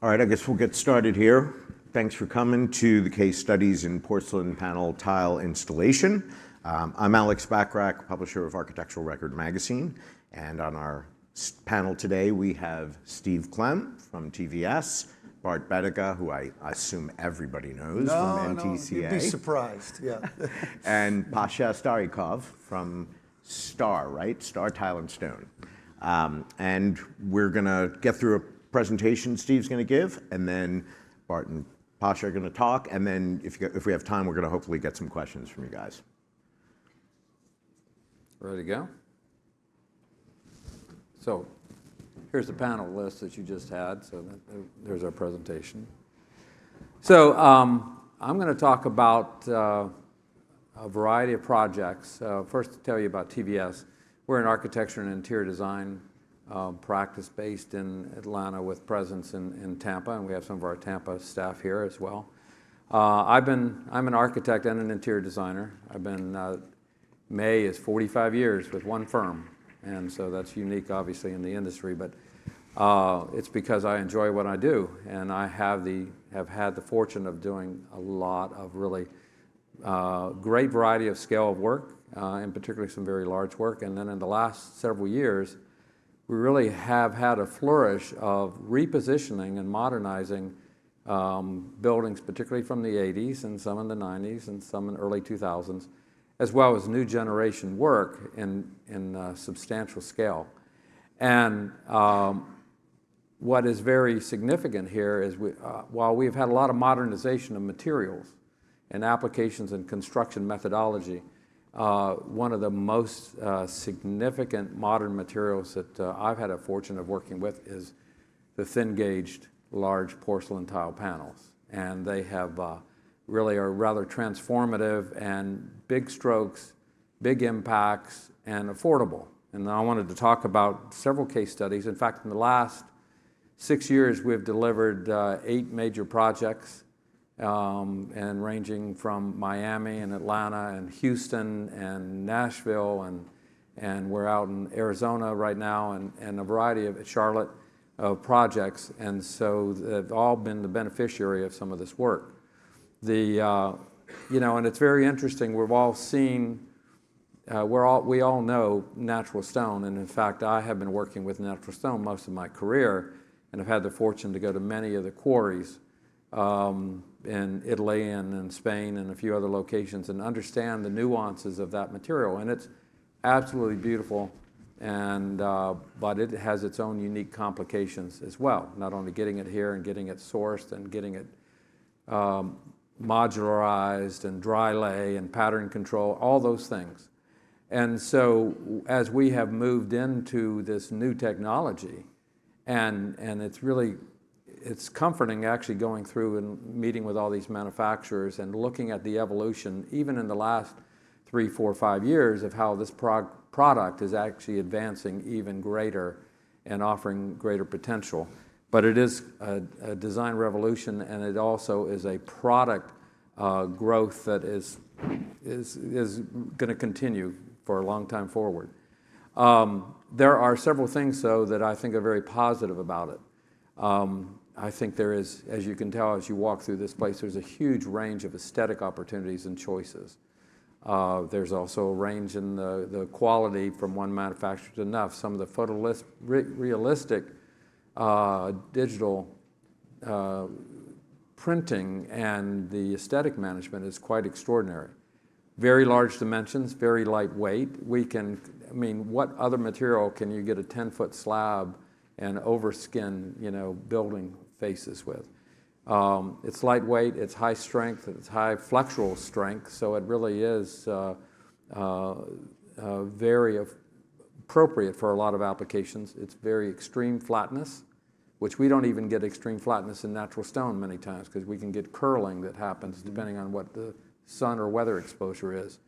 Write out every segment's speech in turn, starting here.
All right, I guess we'll get started here. Thanks for coming to the case studies in porcelain panel tile installation. I'm Alex Bachrach, publisher of Architectural Record magazine, and on our panel today we have Steve Clem from TVS, Bart Bediga, who I assume everybody knows from NTCA. You'd be surprised, yeah. And Pasha Starikov from Star, right? Star Tile and Stone. And we're gonna get through a presentation Steve's gonna give, and then Bart and Pasha are gonna talk, and then if we have time, we're gonna hopefully get some questions from you guys. Ready to go? So here's the panel list that you just had, so there's our presentation. So I'm going to talk about a variety of projects. First, to tell you about TVS. We're an architecture and interior design practice based in Atlanta with presence in Tampa, and we have some of our Tampa staff here as well. I'm an architect and an interior designer. I've been, May is 45 years with one firm, and so that's unique obviously in the industry, but it's because I enjoy what I do, and I have had the fortune of doing a lot of really great variety of scale of work, and particularly some very large work. And then in the last several years, we really have had a flourish of repositioning and modernizing buildings, particularly from the 80s and some in the 90s and some in the early 2000s, as well as new generation work in substantial scale. And what is very significant here is while we've had a lot of modernization of materials and applications and construction methodology, one of the most significant modern materials that I've had a fortune of working with is the thin-gauged large porcelain tile panels. And they have really are rather transformative and big strokes, big impacts, and affordable. And I wanted to talk about several case studies. In fact, in the last 6 years, we've delivered 8 major projects, and ranging from Miami and Atlanta and Houston and Nashville, and we're out in Arizona right now, and a variety of Charlotte projects. And so they've all been the beneficiary of some of this work. And it's very interesting. We've all seen. We all know natural stone, and in fact, I have been working with natural stone most of my career, and have had the fortune to go to many of the quarries in Italy and in Spain and a few other locations, and understand the nuances of that material. And it's absolutely beautiful, and but it has its own unique complications as well. Not only getting it here and getting it sourced and getting it modularized and dry lay and pattern control, all those things. And so as we have moved into this new technology, and it's comforting actually going through and meeting with all these manufacturers and looking at the evolution, even in the last 3, 4, 5 years, of how this product is actually advancing even greater and offering greater potential. But it is a design revolution, and it also is a product growth that is going to continue for a long time forward. There are several things, though, that I think are very positive about it. I think there is, as you can tell as you walk through this place, there's a huge range of aesthetic opportunities and choices. There's also a range in the quality from one manufacturer to enough. Some of the photorealistic digital printing and the aesthetic management is quite extraordinary. Very large dimensions, very lightweight. What other material can you get a 10-foot slab and overskin, building faces with? It's lightweight, it's high strength, it's high flexural strength, so it really is very appropriate for a lot of applications. It's very extreme flatness, which we don't even get extreme flatness in natural stone many times, because we can get curling that happens depending on what the sun or weather exposure is.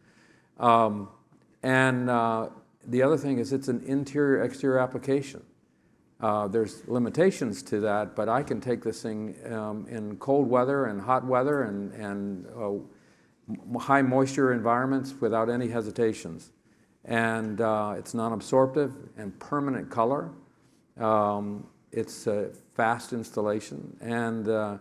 The other thing is it's an interior-exterior application. There's limitations to that, but I can take this thing in cold weather and hot weather and high moisture environments without any hesitations. And it's non-absorptive and permanent color. It's a fast installation, and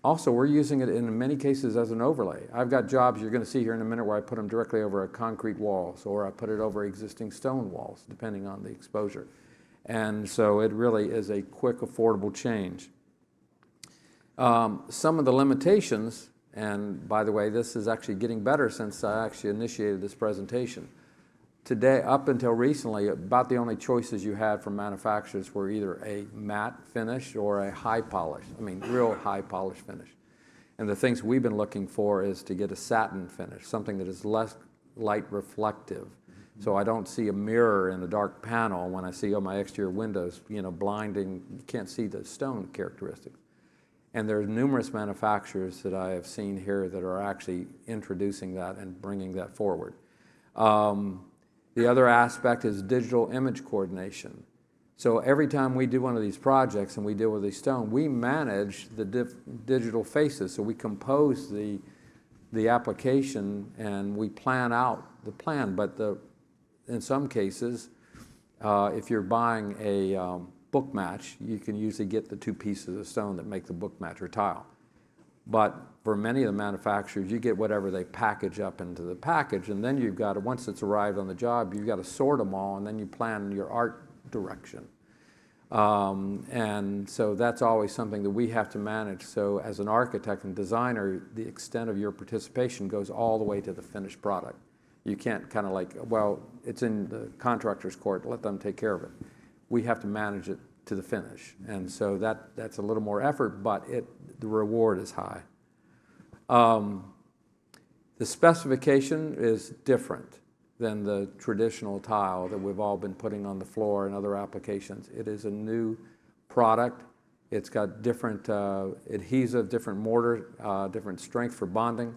also we're using it in many cases as an overlay. I've got jobs you're going to see here in a minute where I put them directly over a concrete walls, or I put it over existing stone walls, depending on the exposure. And so it really is a quick, affordable change. Some of the limitations, and by the way, this is actually getting better since I actually initiated this presentation. Today, up until recently, about the only choices you had from manufacturers were either a matte finish or a high polish, real high polish finish. And the things we've been looking for is to get a satin finish, something that is less light reflective. So I don't see a mirror in a dark panel when I see on my exterior windows, blinding, you can't see the stone characteristics. And there are numerous manufacturers that I have seen here that are actually introducing that and bringing that forward. The other aspect is digital image coordination. So every time we do one of these projects and we deal with these stone, we manage the digital faces. So we compose the application and we plan out the plan. But in some cases, if you're buying a book match, you can usually get the two pieces of stone that make the book match or tile. But for many of the manufacturers, you get whatever they package up into the package, and then you've got to, once it's arrived on the job, you've got to sort them all, and then you plan your art direction. And so that's always something that we have to manage. So as an architect and designer, the extent of your participation goes all the way to the finished product. You can't kind of like, well, it's in the contractor's court, let them take care of it. We have to manage it to the finish. And so that's a little more effort, but the reward is high. The specification is different than the traditional tile that we've all been putting on the floor and other applications. It is a new product. It's got different adhesive, different mortar, different strength for bonding,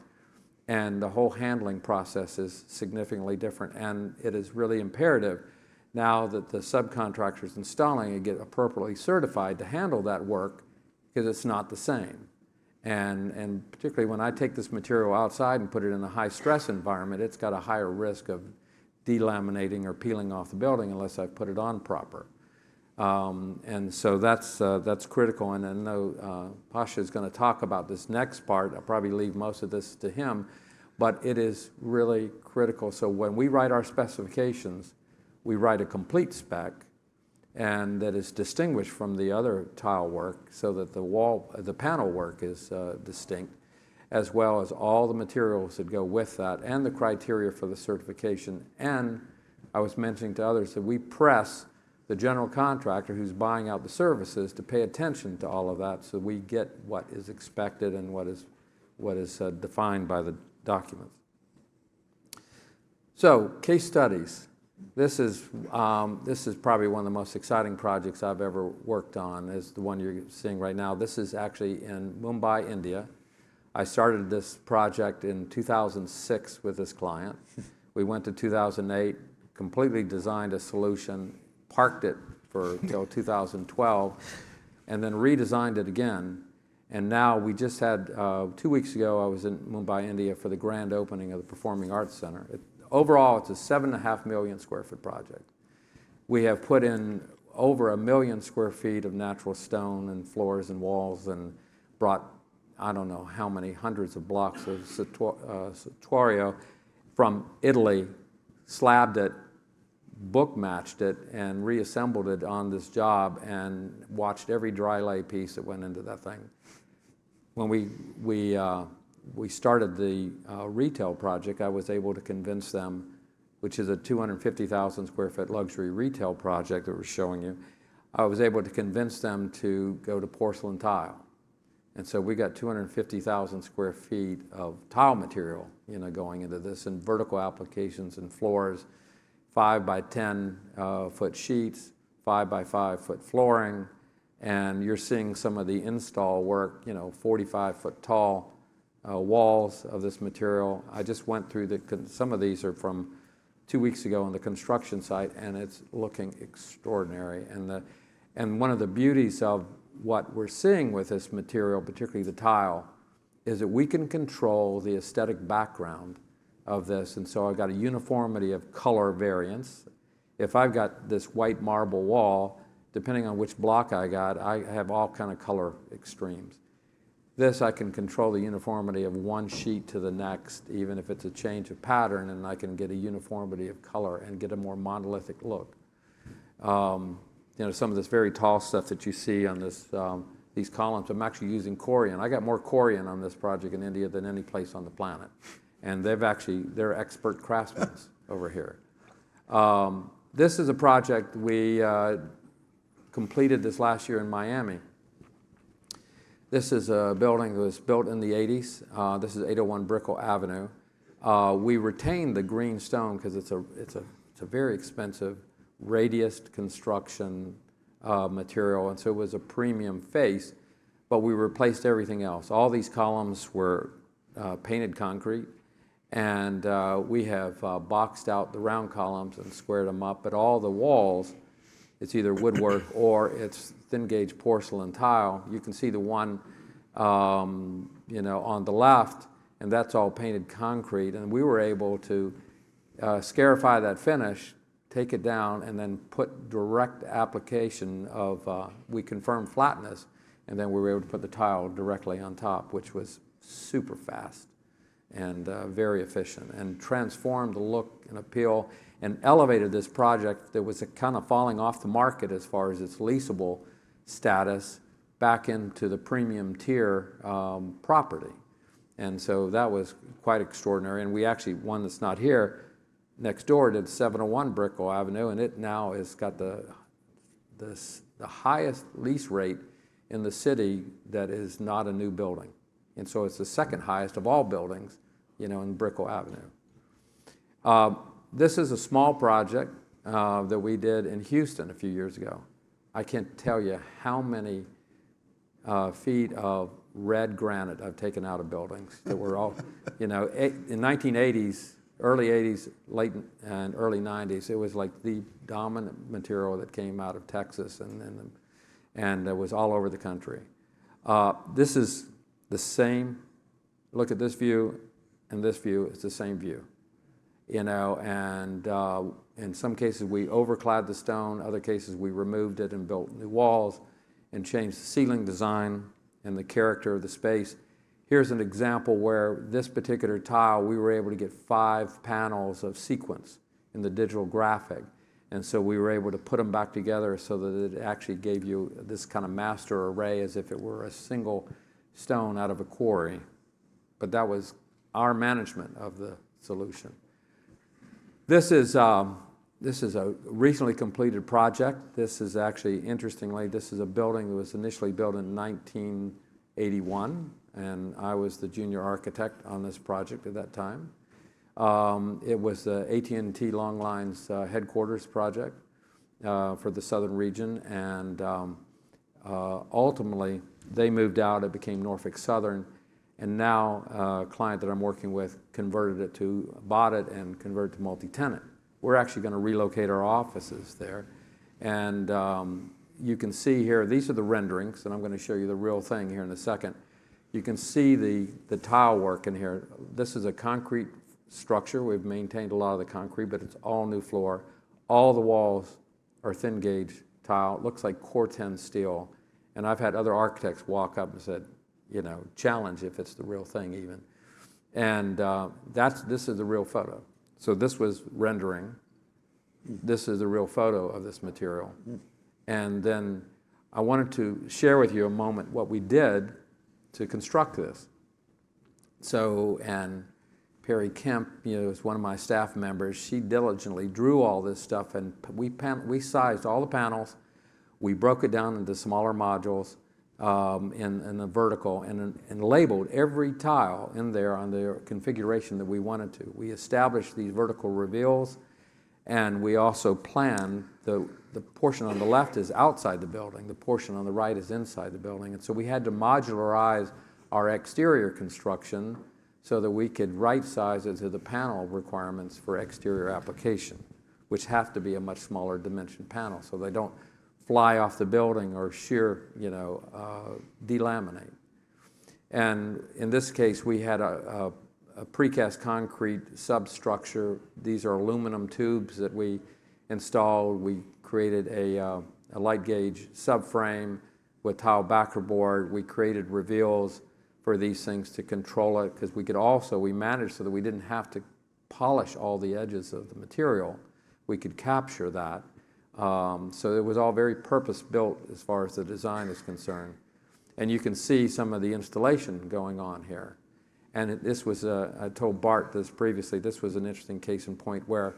and the whole handling process is significantly different. And it is really imperative now that the subcontractors installing it get appropriately certified to handle that work, because it's not the same. And particularly when I take this material outside and put it in a high stress environment, it's got a higher risk of delaminating or peeling off the building unless I put it on proper. And so that's critical. And I know Pasha is going to talk about this next part. I'll probably leave most of this to him, but it is really critical. So when we write our specifications, we write a complete spec, and that is distinguished from the other tile work, so that the panel work is distinct, as well as all the materials that go with that and the criteria for the certification. And I was mentioning to others that we press the general contractor who's buying out the services to pay attention to all of that, so we get what is expected and what is defined by the documents. So, case studies. This is probably one of the most exciting projects I've ever worked on, is the one you're seeing right now. This is actually in Mumbai, India. I started this project in 2006 with this client. We went to 2008, completely designed a solution, parked it until 2012, and then redesigned it again. And now we just had, 2 weeks ago, I was in Mumbai, India for the grand opening of the Performing Arts Center. Overall, it's a 7.5 million square foot project. We have put in over 1 million square feet of natural stone and floors and walls, and brought, I don't know how many hundreds of blocks of Saturio from Italy, slabbed it, book matched it, and reassembled it on this job, and watched every dry lay piece that went into that thing. When we started the retail project, I was able to convince them, which is a 250,000 square foot luxury retail project that we're showing you, I was able to convince them to go to porcelain tile. And so we got 250,000 square feet of tile material, going into this, and vertical applications and floors, 5 by 10 foot sheets, 5 by 5 foot flooring, and you're seeing some of the install work, 45 foot tall walls of this material. I just went through some of these are from 2 weeks ago on the construction site, and it's looking extraordinary. And one of the beauties of what we're seeing with this material, particularly the tile, is that we can control the aesthetic background of this. And so I've got a uniformity of color variance. If I've got this white marble wall depending on which block I got, I have all kind of color extremes. This, I can control the uniformity of one sheet to the next, even if it's a change of pattern, and I can get a uniformity of color and get a more monolithic look. You know, some of this very tall stuff that you see on this, these columns, I'm actually using Corian. I got more Corian on this project in India than any place on the planet. And they're expert craftsmen over here. This is a project we completed this last year in Miami. This is a building that was built in the 80s. This is 801 Brickell Avenue. We retained the green stone because it's a very expensive radiused construction material, and so it was a premium face, but we replaced everything else. All these columns were painted concrete, and we have boxed out the round columns and squared them up, but all the walls, it's either woodwork or it's thin gauge porcelain tile. You can see the one you know, on the left, and that's all painted concrete, and we were able to scarify that finish, take it down, and then put direct application of, we confirmed flatness, and then we were able to put the tile directly on top, which was super fast and very efficient, and transformed the look and appeal and elevated this project that was kind of falling off the market as far as its leasable status back into the premium tier property. And so that was quite extraordinary. And we actually, one that's not here, next door did 701 Brickell Avenue, and it now has got the highest lease rate in the city that is not a new building. And so it's the second highest of all buildings, you know, in Brickell Avenue. This is a small project that we did in Houston a few years ago. I can't tell you how many feet of red granite I've taken out of buildings that were all, you know, in 1980s, early 80s, late and early 90s, it was like the dominant material that came out of Texas and it was all over the country. This is the same, look at this view and this view, it's the same view. You know, and in some cases we overclad the stone, other cases we removed it and built new walls and changed the ceiling design and the character of the space. Here's an example where this particular tile, we were able to get 5 panels of sequence in the digital graphic. And so we were able to put them back together so that it actually gave you this kind of master array as if it were a single stone out of a quarry. But that was our management of the solution. This is a recently completed project. This is actually, interestingly, this is a building that was initially built in 1981, and I was the junior architect on this project at that time. It was the AT&T Long Lines headquarters project for the southern region, and ultimately they moved out. It became Norfolk Southern, and now a client that I'm working with bought it and converted to multi-tenant. We're actually going to relocate our offices there. And you can see here, these are the renderings, and I'm going to show you the real thing here in a second. You can see the tile work in here. This is a concrete structure. We've maintained a lot of the concrete, but it's all new floor. All the walls are thin gauge tile. It looks like Corten steel. And I've had other architects walk up and said, you know, challenge if it's the real thing even. And this is the real photo. So this was rendering. This is the real photo of this material. And then I wanted to share with you a moment what we did to construct this. So, and Perry Kemp, you know, is one of my staff members. She diligently drew all this stuff, and we sized all the panels. We broke it down into smaller modules in the vertical and labeled every tile in there on the configuration that we wanted to. We established these vertical reveals, and we also planned the portion on the left is outside the building, the portion on the right is inside the building. And so we had to modularize our exterior construction so that we could right size it to the panel requirements for exterior application, which have to be a much smaller dimension panel so they don't fly off the building or shear, you know, delaminate. And in this case, we had a precast concrete substructure. These are aluminum tubes that we installed. We created a light gauge subframe with tile backer board. We created reveals for these things to control it, because we managed so that we didn't have to polish all the edges of the material. We could capture that. So it was all very purpose-built as far as the design is concerned. And you can see some of the installation going on here. And this was, I told Bart this previously, this was an interesting case in point where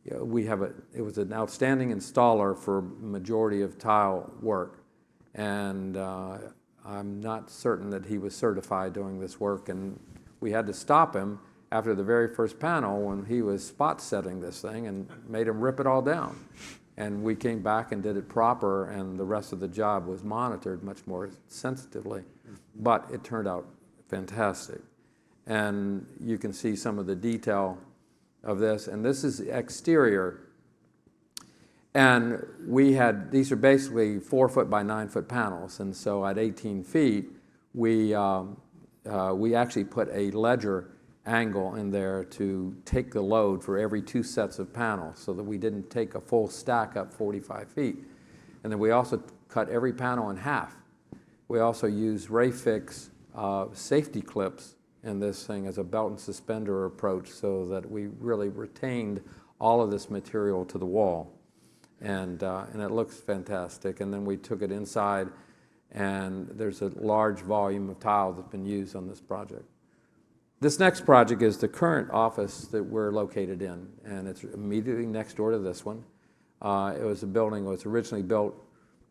it was an outstanding installer for majority of tile work. And I'm not certain that he was certified doing this work. And we had to stop him after the very first panel when he was spot setting this thing and made him rip it all down. And we came back and did it proper, and the rest of the job was monitored much more sensitively. But it turned out fantastic. And you can see some of the detail of this. And this is the exterior. And these are basically 4-foot by 9-foot panels. And so at 18 feet, we actually put a ledger angle in there to take the load for every 2 sets of panels, so that we didn't take a full stack up 45 feet. And then we also cut every panel in half. We also used Ray-Fix safety clips in this thing as a belt and suspender approach, so that we really retained all of this material to the wall. And it looks fantastic. And then we took it inside, and there's a large volume of tile that's been used on this project. This next project is the current office that we're located in, and it's immediately next door to this one. It was a building that was originally built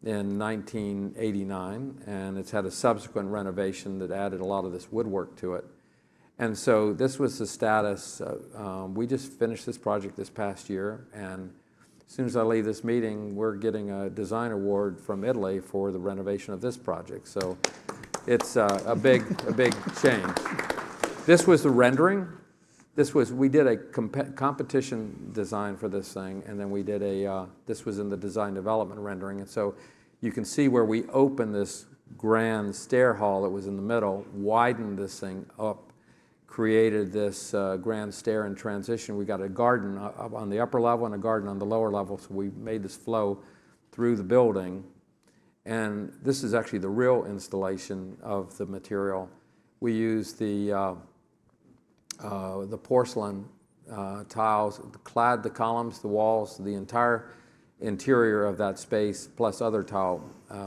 in 1989, and it's had a subsequent renovation that added a lot of this woodwork to it. And so this was the status. We just finished this project this past year, and as soon as I leave this meeting, we're getting a design award from Italy for the renovation of this project. So it's a big change. This was the rendering. We did a competition design for this thing, and then we did this was in the design development rendering. And so you can see where we opened this grand stair hall that was in the middle, widened this thing up, created this grand stair in transition. We got a garden up on the upper level and a garden on the lower level, so we made this flow through the building. And this is actually the real installation of the material. We used the porcelain tiles, clad the columns, the walls, the entire interior of that space, plus other tile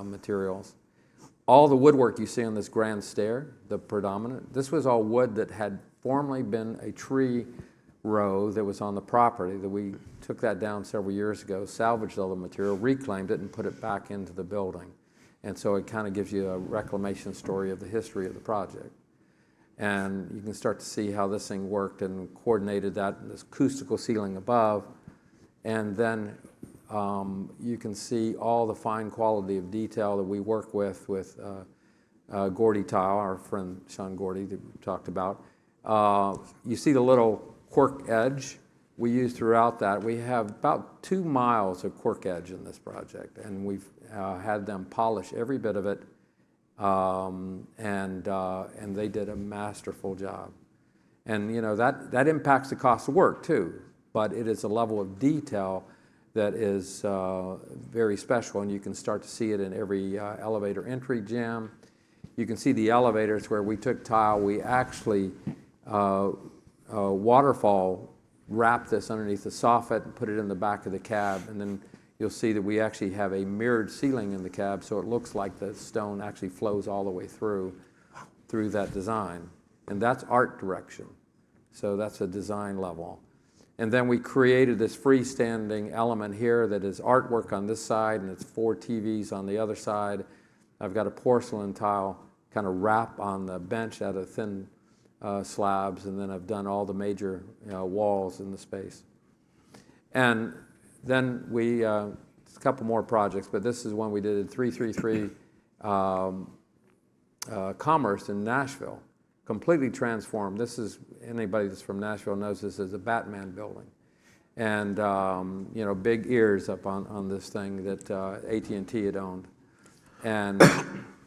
materials. All the woodwork you see on this grand stair, the predominant, this was all wood that had formerly been a tree row that was on the property. That we took that down several years ago, salvaged all the material, reclaimed it, and put it back into the building. And so it kind of gives you a reclamation story of the history of the project. And you can start to see how this thing worked and coordinated that, this acoustical ceiling above. And then you can see all the fine quality of detail that we work with Gordy Tile, our friend Sean Gordy that we talked about. You see the little quirk edge we use throughout that. We have about 2 miles of quirk edge in this project, and we've had them polish every bit of it. And they did a masterful job. And you know, that impacts the cost of work too, but it is a level of detail that is very special, and you can start to see it in every elevator entry jamb. You can see the elevators where we took tile, we actually waterfall wrapped this underneath the soffit and put it in the back of the cab, and then you'll see that we actually have a mirrored ceiling in the cab, so it looks like the stone actually flows all the way through that design. And that's art direction. So that's a design level. And then we created this freestanding element here that is artwork on this side, and it's 4 TVs on the other side. I've got a porcelain tile kind of wrap on the bench out of thin slabs, and then I've done all the major walls in the space. And then a couple more projects, but this is one we did at 333 Commerce in Nashville. Completely transformed. This is, anybody that's from Nashville knows this is a Batman building. And, big ears up on this thing that AT&T had owned. And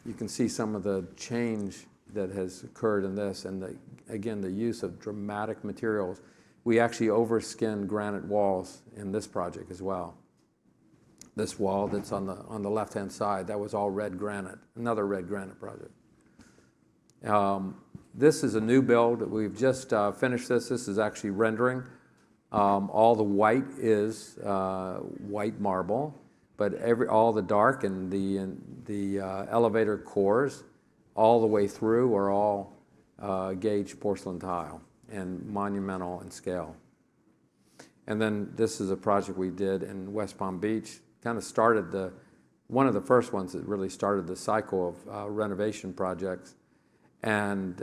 you can see some of the change that has occurred in this, and again, the use of dramatic materials. We actually overskinned granite walls in this project as well. This wall that's on the left-hand side, that was all red granite, another red granite project. This is a new build. We've just finished this. This is actually rendering. All the white is white marble, but all the dark and the elevator cores all the way through are all gauged porcelain tile and monumental in scale. And then this is a project we did in West Palm Beach. Kind of started one of the first ones that really started the cycle of renovation projects. And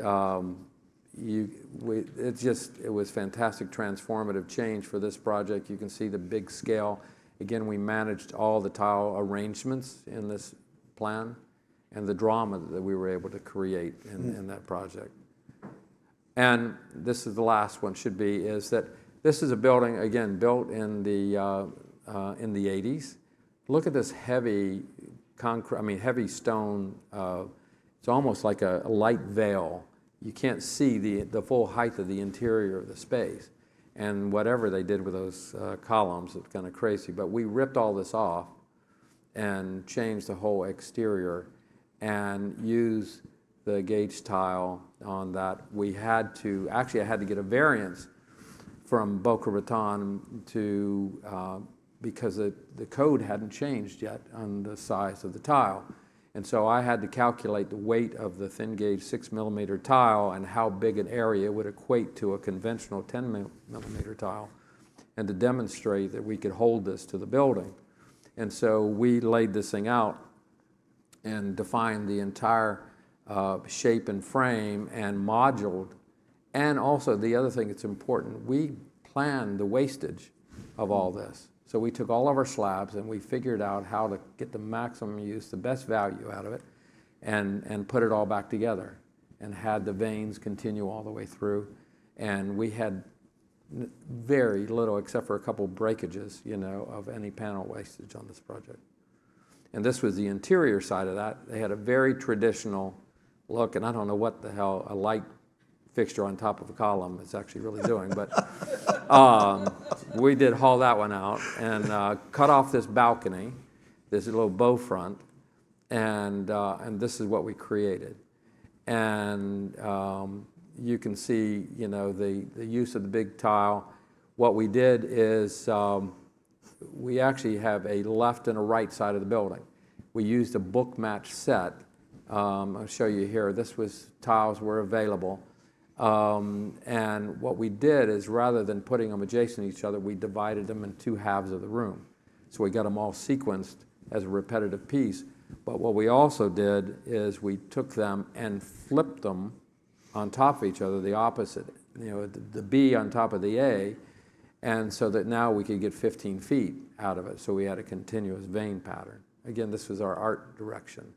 it was fantastic transformative change for this project. You can see the big scale. Again, we managed all the tile arrangements in this plan and the drama that we were able to create in that project. And this is the last one, is that this is a building, again, built in the 80s. Look at this heavy heavy stone. It's almost like a light veil. You can't see the full height of the interior of the space. And whatever they did with those columns, it's kind of crazy. But we ripped all this off and changed the whole exterior and used the gauge tile on that. I had to get a variance from Boca Raton because the code hadn't changed yet on the size of the tile. And so I had to calculate the weight of the thin gauge 6mm tile and how big an area would equate to a conventional 10mm tile, and to demonstrate that we could hold this to the building. And so we laid this thing out and defined the entire shape and frame and moduled. And also the other thing that's important, we planned the wastage of all this. So we took all of our slabs and we figured out how to get the maximum use, the best value out of it, and put it all back together, and had the veins continue all the way through. And we had very little, except for a couple breakages, of any panel wastage on this project. And this was the interior side of that. They had a very traditional look, and I don't know what the hell a light fixture on top of a column is actually really doing, but we did haul that one out and cut off this balcony, this little bow front, and this is what we created. And you can see, the use of the big tile. What we did is we actually have a left and a right side of the building. We used a book match set. I'll show you here. Tiles were available. And what we did is, rather than putting them adjacent to each other, we divided them in two halves of the room. So we got them all sequenced as a repetitive piece. But what we also did is we took them and flipped them on top of each other, the opposite, the B on top of the A, and so that now we could get 15 feet out of it. So we had a continuous vein pattern. Again, this was our art direction.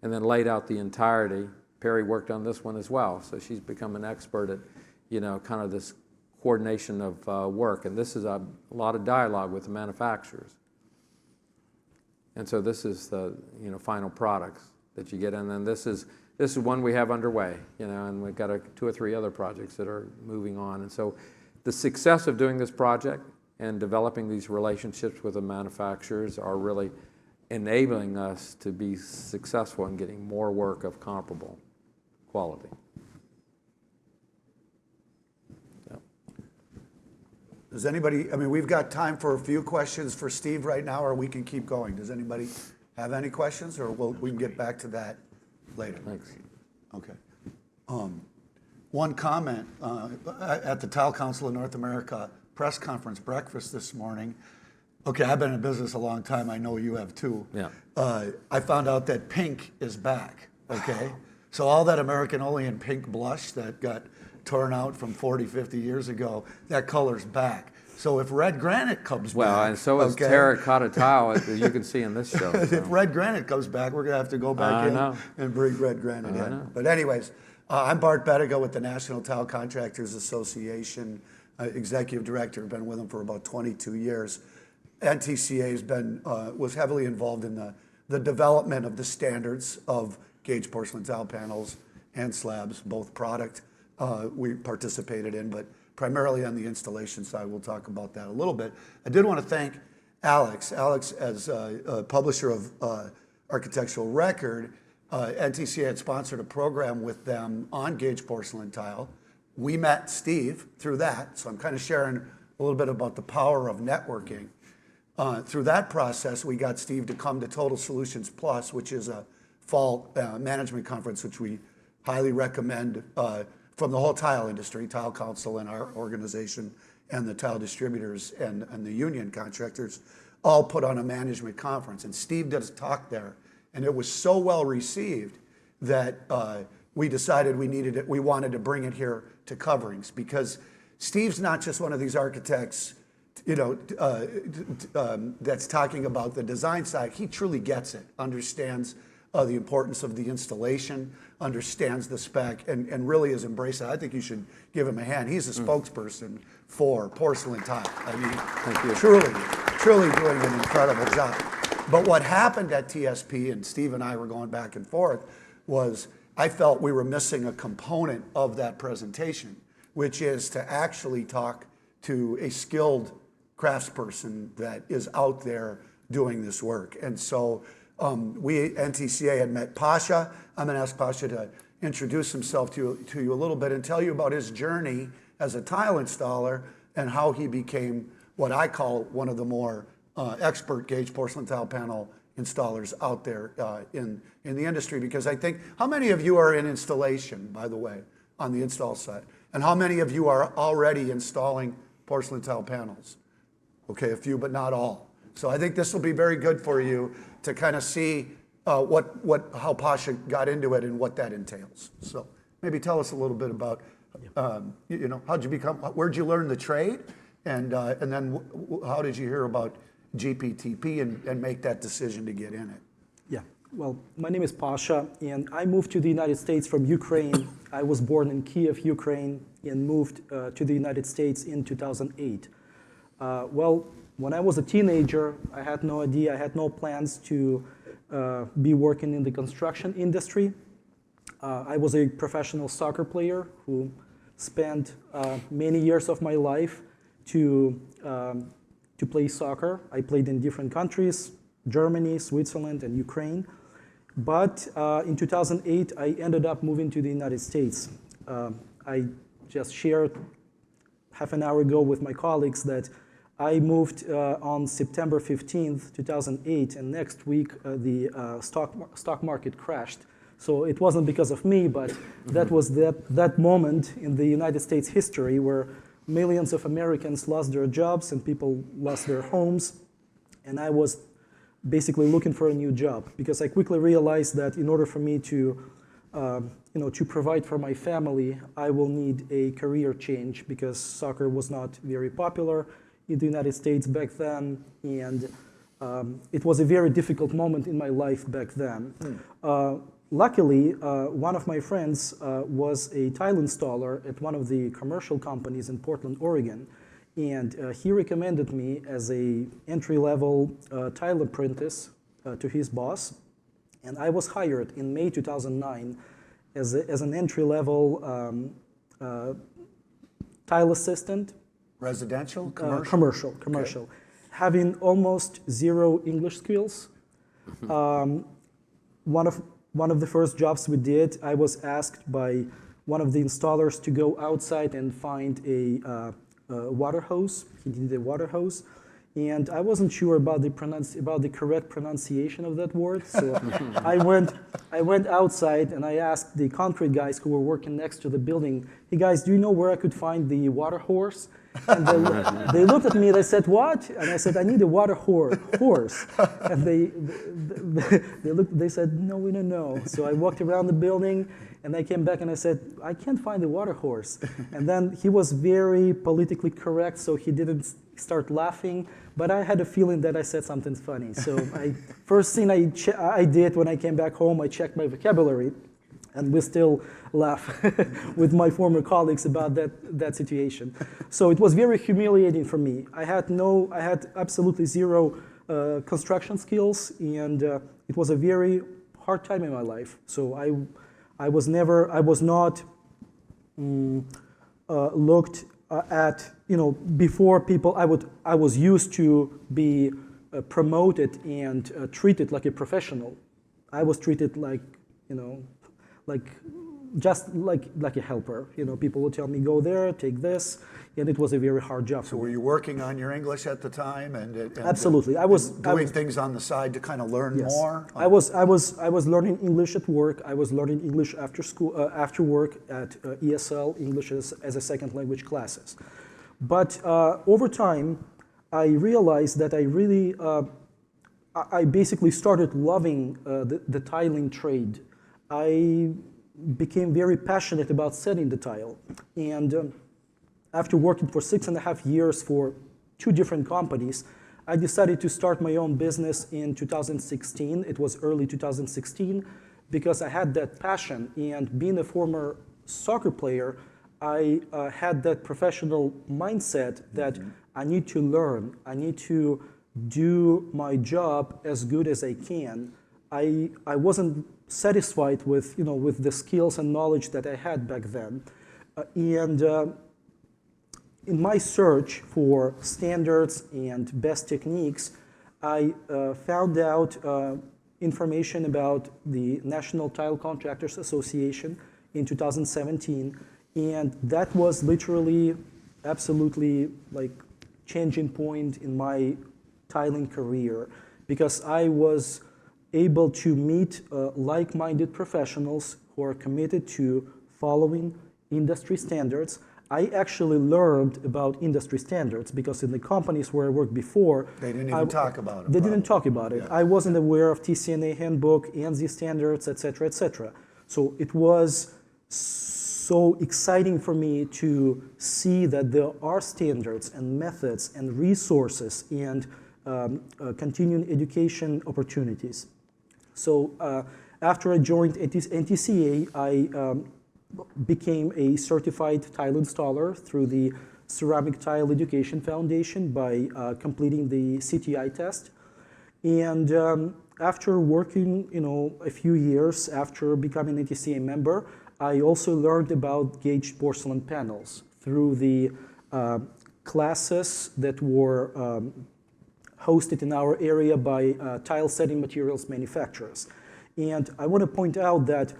And then laid out the entirety. Perry worked on this one as well, so she's become an expert at, kind of this coordination of work. And this is a lot of dialogue with the manufacturers. And so this is the, final products that you get. And then this is one we have underway, and we've got 2 or 3 other projects that are moving on. And so the success of doing this project and developing these relationships with the manufacturers are really enabling us to be successful in getting more work of comparable quality. Yeah. Does anybody, we've got time for a few questions for Steve right now, or we can keep going. Does anybody have any questions, or we can get back to that later? Thanks. Okay. One comment, at the Tile Council of North America press conference breakfast this morning. Okay, I've been in business a long time. I know you have too. Yeah. I found out that pink is back, okay? So all that American Olean pink blush that got torn out from 40, 50 years ago, that color's back. So if red granite comes back... and so is terracotta tile, as you can see in this show. So. If red granite comes back, we're going to have to go back in and bring red granite in. But anyways, I'm Bart Bediga with the National Tile Contractors Association, Executive Director. I've been with them for about 22 years. NTCA was heavily involved in the development of the standards of gauge porcelain tile panels and slabs, both product we participated in, but primarily on the installation side. We'll talk about that a little bit. I did want to thank Alex. Alex, as a publisher of Architectural Record, NTCA had sponsored a program with them on gauge porcelain tile. We met Steve through that, so I'm kind of sharing a little bit about the power of networking. Through that process, we got Steve to come to Total Solutions Plus, which is a fall management conference, which we highly recommend from the whole tile industry, Tile Council and our organization, and the tile distributors and the union contractors all put on a management conference. And Steve did a talk there, and it was so well received that we decided we wanted to bring it here to Coverings, because Steve's not just one of these architects, that's talking about the design side. He truly gets it, understands the importance of the installation, understands the spec, and really has embraced it. I think you should give him a hand. He's a spokesperson for porcelain tile. I mean, Thank you. truly doing an incredible job. But what happened at TSP, and Steve and I were going back and forth, was I felt we were missing a component of that presentation, which is to actually talk to a skilled craftsperson that is out there doing this work. And so we, NTCA, had met Pasha. I'm going to ask Pasha to introduce himself to you a little bit and tell you about his journey as a tile installer and how he became what I call one of the more expert gauge porcelain tile panel installers out there in the industry. Because I think, how many of you are in installation, by the way, on the install side? And how many of you are already installing porcelain tile panels? Okay, a few, but not all. So I think this will be very good for you to kind of see how Pasha got into it and what that entails. So maybe tell us a little bit about, where'd you learn the trade? And then how did you hear about GPTP and make that decision to get in it? Yeah, well, my name is Pasha, and I moved to the United States from Ukraine. I was born in Kiev, Ukraine, and moved to the United States in 2008. Well, when I was a teenager, I had no idea, I had no plans to be working in the construction industry. I was a professional soccer player who spent many years of my life to play soccer. I played in different countries, Germany, Switzerland, and Ukraine. But in 2008, I ended up moving to the United States. I just shared half an hour ago with my colleagues that I moved on September 15th, 2008, and next week the stock market crashed. So it wasn't because of me, but that was that moment in the United States history where millions of Americans lost their jobs and people lost their homes. And I was basically looking for a new job because I quickly realized that in order for me to provide for my family, I will need a career change because soccer was not very popular in the United States back then, and it was a very difficult moment in my life back then. Luckily, one of my friends was a tile installer at one of the commercial companies in Portland, Oregon, and he recommended me as a entry-level tile apprentice to his boss, and I was hired in May 2009 as an entry-level tile assistant. Residential? Commercial? Commercial. Okay. Having almost zero English skills. One of the first jobs we did, I was asked by one of the installers to go outside and find a water hose. He needed a water hose. And I wasn't sure about the correct pronunciation of that word. So I went outside and I asked the concrete guys who were working next to the building, "Hey guys, do you know where I could find the water horse?" And they looked at me, they said, "What?" And I said, "I need a water horse." And they said, "No, we don't know." So I walked around the building and I came back and I said, "I can't find the water horse." And then he was very politically correct, so he didn't start laughing, but I had a feeling that I said something funny. So first thing I did when I came back home, I checked my vocabulary, and we still laugh with my former colleagues about that situation. So it was very humiliating for me. I had absolutely zero construction skills, and it was a very hard time in my life. So I was not looked at, before people. I was used to be promoted and treated like a professional. I was treated like, like just like a helper. People would tell me, go there, take this, and it was a very hard job. So were you working on your English at the time, and Absolutely, I was doing things on the side to kind of learn more? I was learning English at work. I was learning English after school, after work at ESL, English as a second language classes. But over time, I realized that I basically started loving the tiling trade. I became very passionate about setting the tile. And after working for 6.5 years for 2 different companies, I decided to start my own business in 2016. It was early 2016 because I had that passion. And being a former soccer player, I had that professional mindset that I need to learn. I need to do my job as good as I can. I wasn't satisfied with with the skills and knowledge that I had back then, in my search for standards and best techniques, I found out information about the National Tile Contractors Association in 2017, and that was literally, absolutely like changing point in my tiling career, because I was able to meet like-minded professionals who are committed to following industry standards. I actually learned about industry standards because in the companies where I worked before, they didn't even talk about it. They didn't talk about it. Yeah. I wasn't aware of TCNA handbook, ANSI standards, etc., etc. So it was so exciting for me to see that there are standards and methods and resources and continuing education opportunities. So after I joined NTCA, I became a certified tile installer through the Ceramic Tile Education Foundation by completing the CTI test. And after working, a few years after becoming an NTCA member, I also learned about gauged porcelain panels through the classes that were hosted in our area by tile setting materials manufacturers. And I want to point out that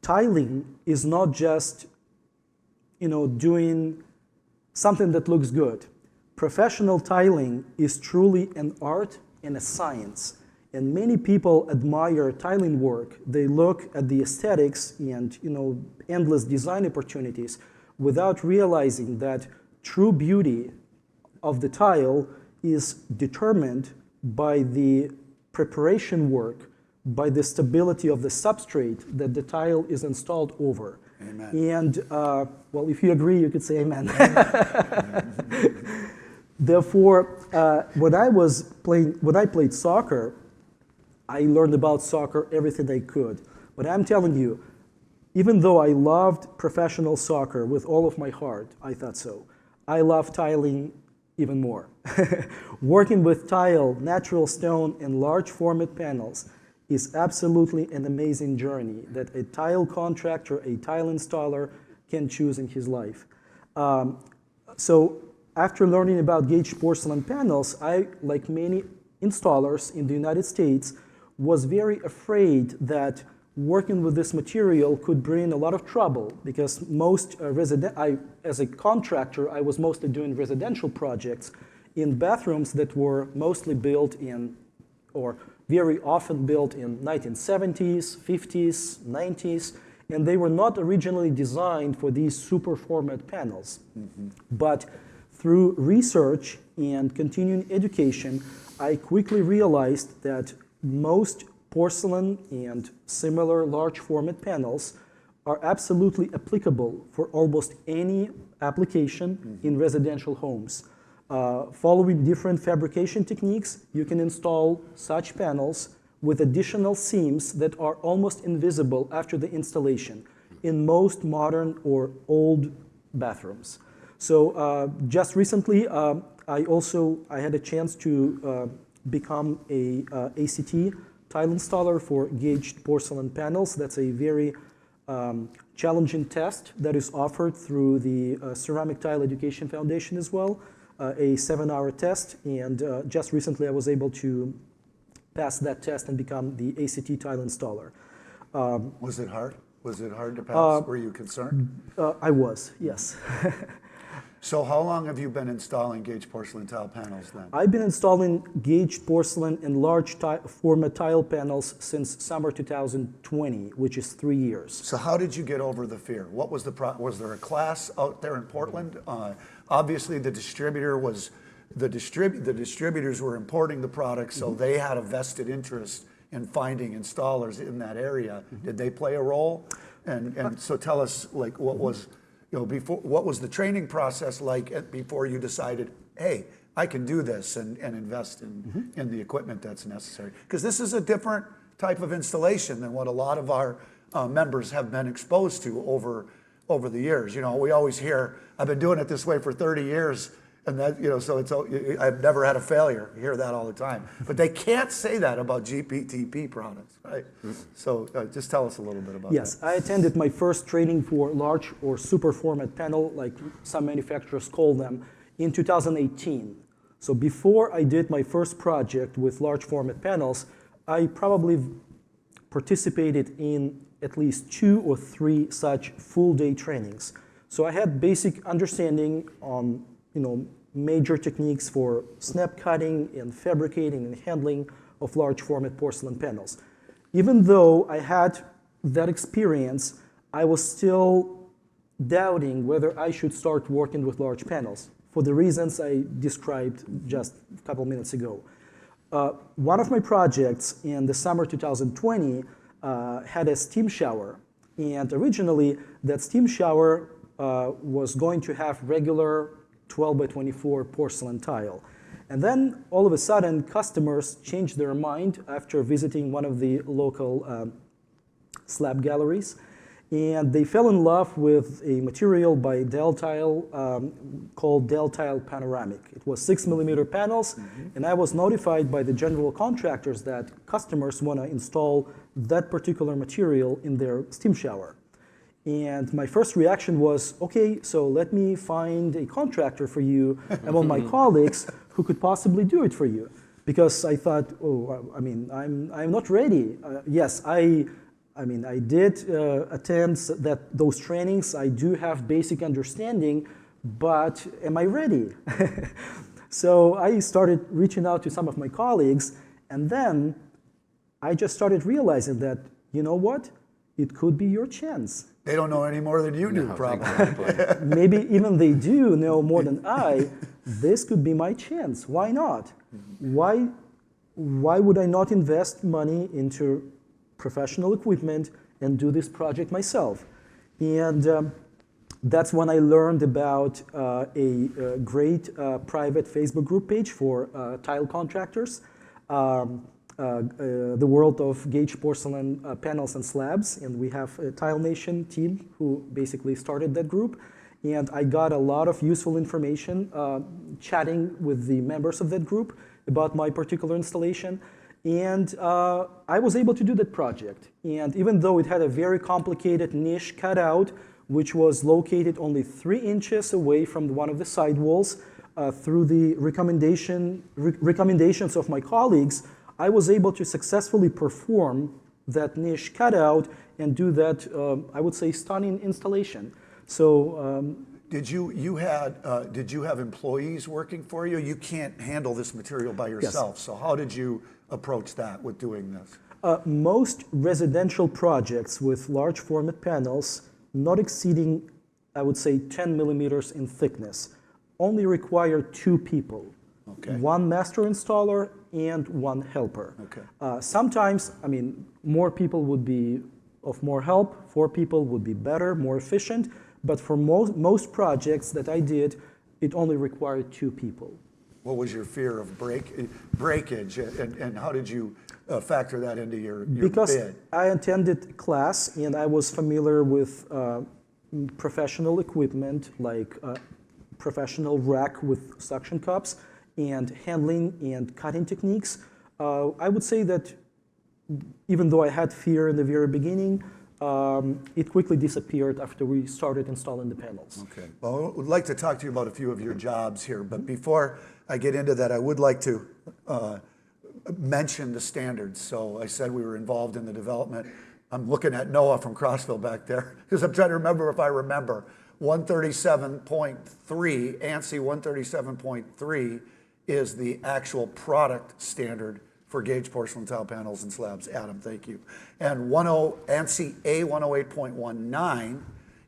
tiling is not just, doing something that looks good. Professional tiling is truly an art and a science. And many people admire tiling work. They look at the aesthetics and, endless design opportunities without realizing that true beauty of the tile is determined by the preparation work, by the stability of the substrate that the tile is installed over. Amen. And, well, if you agree, you could say amen. Therefore, when I played soccer, I learned about soccer everything I could. But I'm telling you, even though I loved professional soccer with all of my heart, I thought so, I love tiling even more. Working with tile, natural stone, and large format panels is absolutely an amazing journey that a tile contractor, a tile installer can choose in his life. So after learning about gauged porcelain panels, I, like many installers in the United States, was very afraid that working with this material could bring a lot of trouble because as a contractor, I was mostly doing residential projects in bathrooms that were mostly built in, or very often built in 1970s, 50s, 90s, and they were not originally designed for these super format panels. Mm-hmm. But through research and continuing education, I quickly realized that most porcelain and similar large format panels are absolutely applicable for almost any application in residential homes. Following different fabrication techniques, you can install such panels with additional seams that are almost invisible after the installation in most modern or old bathrooms. So just recently, I had a chance to become a ACT tile installer for gauged porcelain panels. That's a very challenging test that is offered through the Ceramic Tile Education Foundation as well. a 7-hour test, and just recently I was able to pass that test and become the ACT tile installer. Was it hard? Was it hard to pass? Were you concerned? I was, yes. So how long have you been installing gauge porcelain tile panels then? I've been installing gauged porcelain and large format tile panels since summer 2020, which is 3 years. So how did you get over the fear? What was was there a class out there in Portland? Obviously the distributor was, the distributors were importing the product, so they had a vested interest in finding installers in that area. Did they play a role? And so tell us, like, what was, what was the training process like before you decided, hey, I can do this and invest in the equipment that's necessary? Because this is a different type of installation than what a lot of our members have been exposed to over the years. We always hear, I've been doing it this way for 30 years, and that, so I've never had a failure. You hear that all the time. But they can't say that about GPTP products, right? So just tell us a little bit about that. Yes, I attended my first training for large or super format panel, like some manufacturers call them, in 2018. So before I did my first project with large format panels, I probably participated in at least 2 or 3 such full-day trainings. So I had basic understanding on, major techniques for snap cutting and fabricating and handling of large format porcelain panels. Even though I had that experience, I was still doubting whether I should start working with large panels for the reasons I described just a couple minutes ago. One of my projects in the summer 2020 had a steam shower, and originally that steam shower was going to have regular 12 by 24 porcelain tile. And then all of a sudden customers changed their mind after visiting one of the local slab galleries, and they fell in love with a material by Deltile called Deltile Panoramic. It was 6mm panels, and I was notified by the general contractors that customers want to install that particular material in their steam shower. And my first reaction was, okay, so let me find a contractor for you among my colleagues who could possibly do it for you. Because I thought, I'm not ready. Yes, I did attend those trainings. I do have basic understanding, but am I ready? So I started reaching out to some of my colleagues, and then I just started realizing that, you know what? It could be your chance. They don't know any more than you do, probably. Maybe even they do know more than I. This could be my chance. Why not? Why would I not invest money into professional equipment and do this project myself? And that's when I learned about a great private Facebook group page for tile contractors. The world of gauge porcelain panels and slabs, and we have a Tile Nation team who basically started that group. And I got a lot of useful information chatting with the members of that group about my particular installation. And I was able to do that project. And even though it had a very complicated niche cutout, which was located only 3 inches away from one of the side walls, through the recommendations of my colleagues, I was able to successfully perform that niche cutout and do that, I would say, stunning installation. So, did you have employees working for you? You can't handle this material by yourself. Yes. So how did you approach that with doing this? Most residential projects with large format panels, not exceeding, I would say, 10 millimeters in thickness, only require 2 people. Okay. 1 master installer and 1 helper. Okay. Sometimes, more people would be of more help, 4 people would be better, more efficient, but for most projects that I did, it only required 2 people. What was your fear of breakage, and how did you factor that into your Because bid? I attended class and I was familiar with professional equipment like professional rack with suction cups and handling and cutting techniques. I would say that even though I had fear in the very beginning, it quickly disappeared after we started installing the panels. Okay. Well, I would like to talk to you about a few of your jobs here, but before I get into that, I would like to mention the standards. So I said we were involved in the development. I'm looking at Noah from Crossville back there because I'm trying to remember if I remember. 137.3, ANSI 137.3 is the actual product standard for gauge porcelain tile panels and slabs. Adam, thank you. And ANSI A 108.19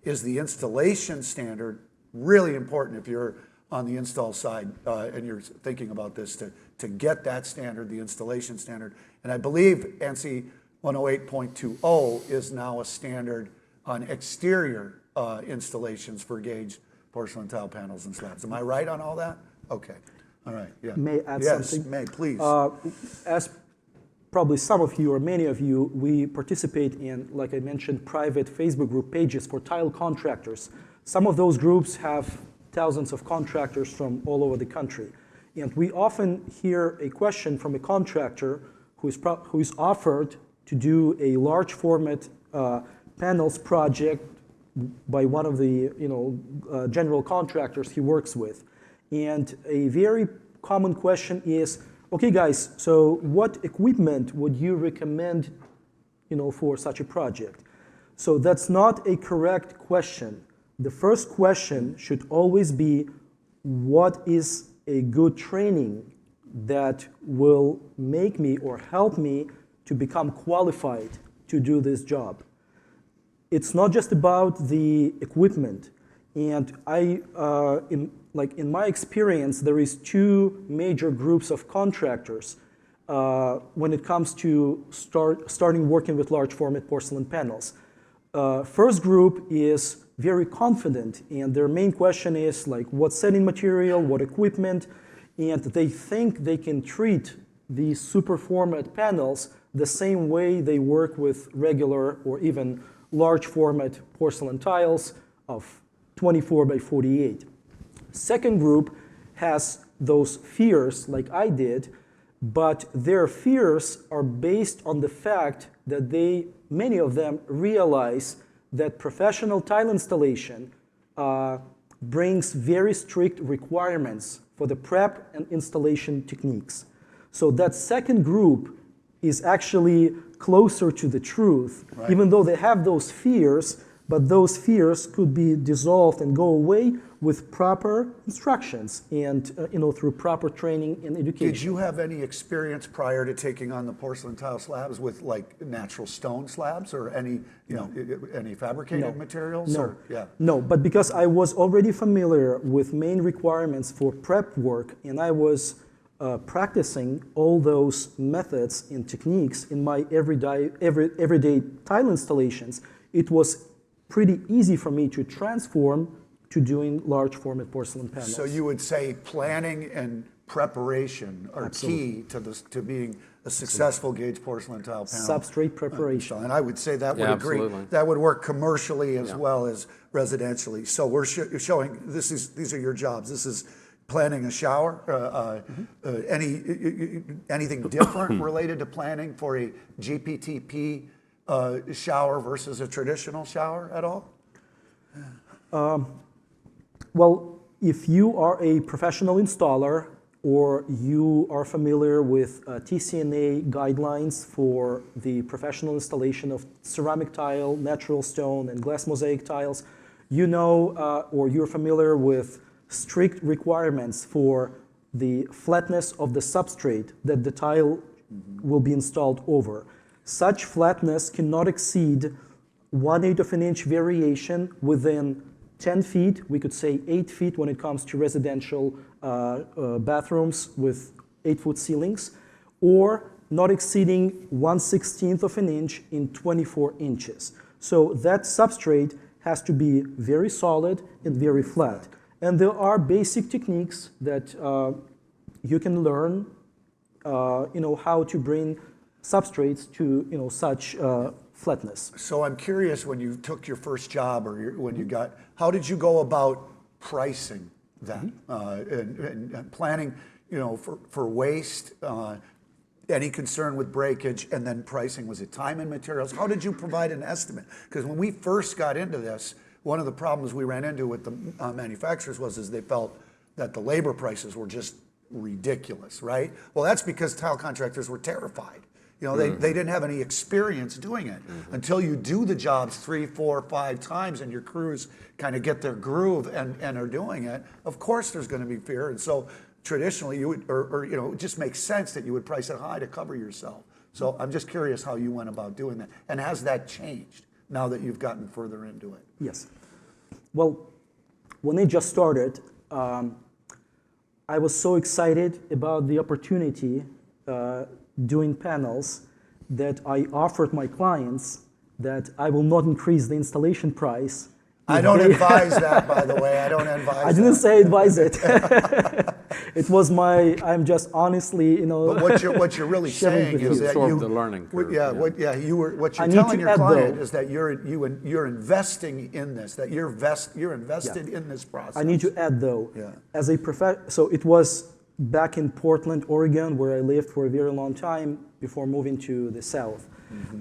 is the installation standard. Really important if you're on the install side and you're thinking about this to get that standard, the installation standard. And I believe ANSI 108.20 is now a standard on exterior installations for gauge porcelain tile panels and slabs. Am I right on all that? Okay. All right. Yeah. May I add yes, something? May, please. As probably some of you or many of you, we participate in, like I mentioned, private Facebook group pages for tile contractors. Some of those groups have thousands of contractors from all over the country. And we often hear a question from a contractor who is offered to do a large format panels project by one of the general contractors he works with. And a very common question is, okay guys, so what equipment would you recommend for such a project? So that's not a correct question. The first question should always be, what is a good training that will make me or help me to become qualified to do this job? It's not just about the equipment. And in my experience, there is two major groups of contractors when it comes to starting working with large format porcelain panels. First group is very confident, and their main question is like, what setting material, what equipment, and they think they can treat these super format panels the same way they work with regular or even large format porcelain tiles of 24 by 48. Second group has those fears like I did, but their fears are based on the fact that many of them realize that professional tile installation brings very strict requirements for the prep and installation techniques. So that second group is actually closer to the truth, right, even though they have those fears, but those fears could be dissolved and go away with proper instructions and through proper training and education. Did you have any experience prior to taking on the porcelain tile slabs with like natural stone slabs or any any fabricated materials? No. Or, yeah. No, but because I was already familiar with main requirements for prep work, and I was practicing all those methods and techniques in my everyday tile installations, it was pretty easy for me to transform to doing large format porcelain panels. So you would say planning and preparation are Absolutely. key to being a successful gauge porcelain tile panel. Substrate preparation. And I would say that would agree. Absolutely. That would work commercially as well as residentially. So we're showing these are your jobs. This is planning a shower. Anything different related to planning for a GPTP shower versus a traditional shower at all? Well, if you are a professional installer or you are familiar with TCNA guidelines for the professional installation of ceramic tile, natural stone, and glass mosaic tiles, or you're familiar with strict requirements for the flatness of the substrate that the tile will be installed over. Such flatness cannot exceed 1/8 of an inch variation within 10 feet, we could say 8 feet when it comes to residential bathrooms with 8-foot ceilings, or not exceeding 1/16 of an inch in 24 inches. So that substrate has to be very solid and very flat. And there are basic techniques that you can learn, how to bring substrates to, such flatness. So I'm curious, when you took your first job or when you got, how did you go about pricing that and planning, for waste? any concern with breakage, and then pricing? Was it time and materials? How did you provide an estimate? Because when we first got into this, one of the problems we ran into with the manufacturers is they felt that the labor prices were just ridiculous, right? Well, that's because tile contractors were terrified. You know, they didn't have any experience doing it. Until you do the jobs 3, 4, 5 times and your crews kind of get their groove and are doing it, of course there's going to be fear. And so traditionally you would, or you know, it just makes sense that you would price it high to cover yourself. So I'm just curious how you went about doing that. And has that changed now that you've gotten further into it? Yes. Well, when it just started, I was so excited about the opportunity doing panels that I offered my clients that I will not increase the installation price. I don't advise that, by the way. I don't advise I didn't say advise it. It was I'm just honestly, you know. But what you're really saying is that absorbed the learning curve. what you're telling your client is that you're investing in this, that you're invested in this process. I need to add though, as a so it was back in Portland, Oregon, where I lived for a very long time before moving to the South.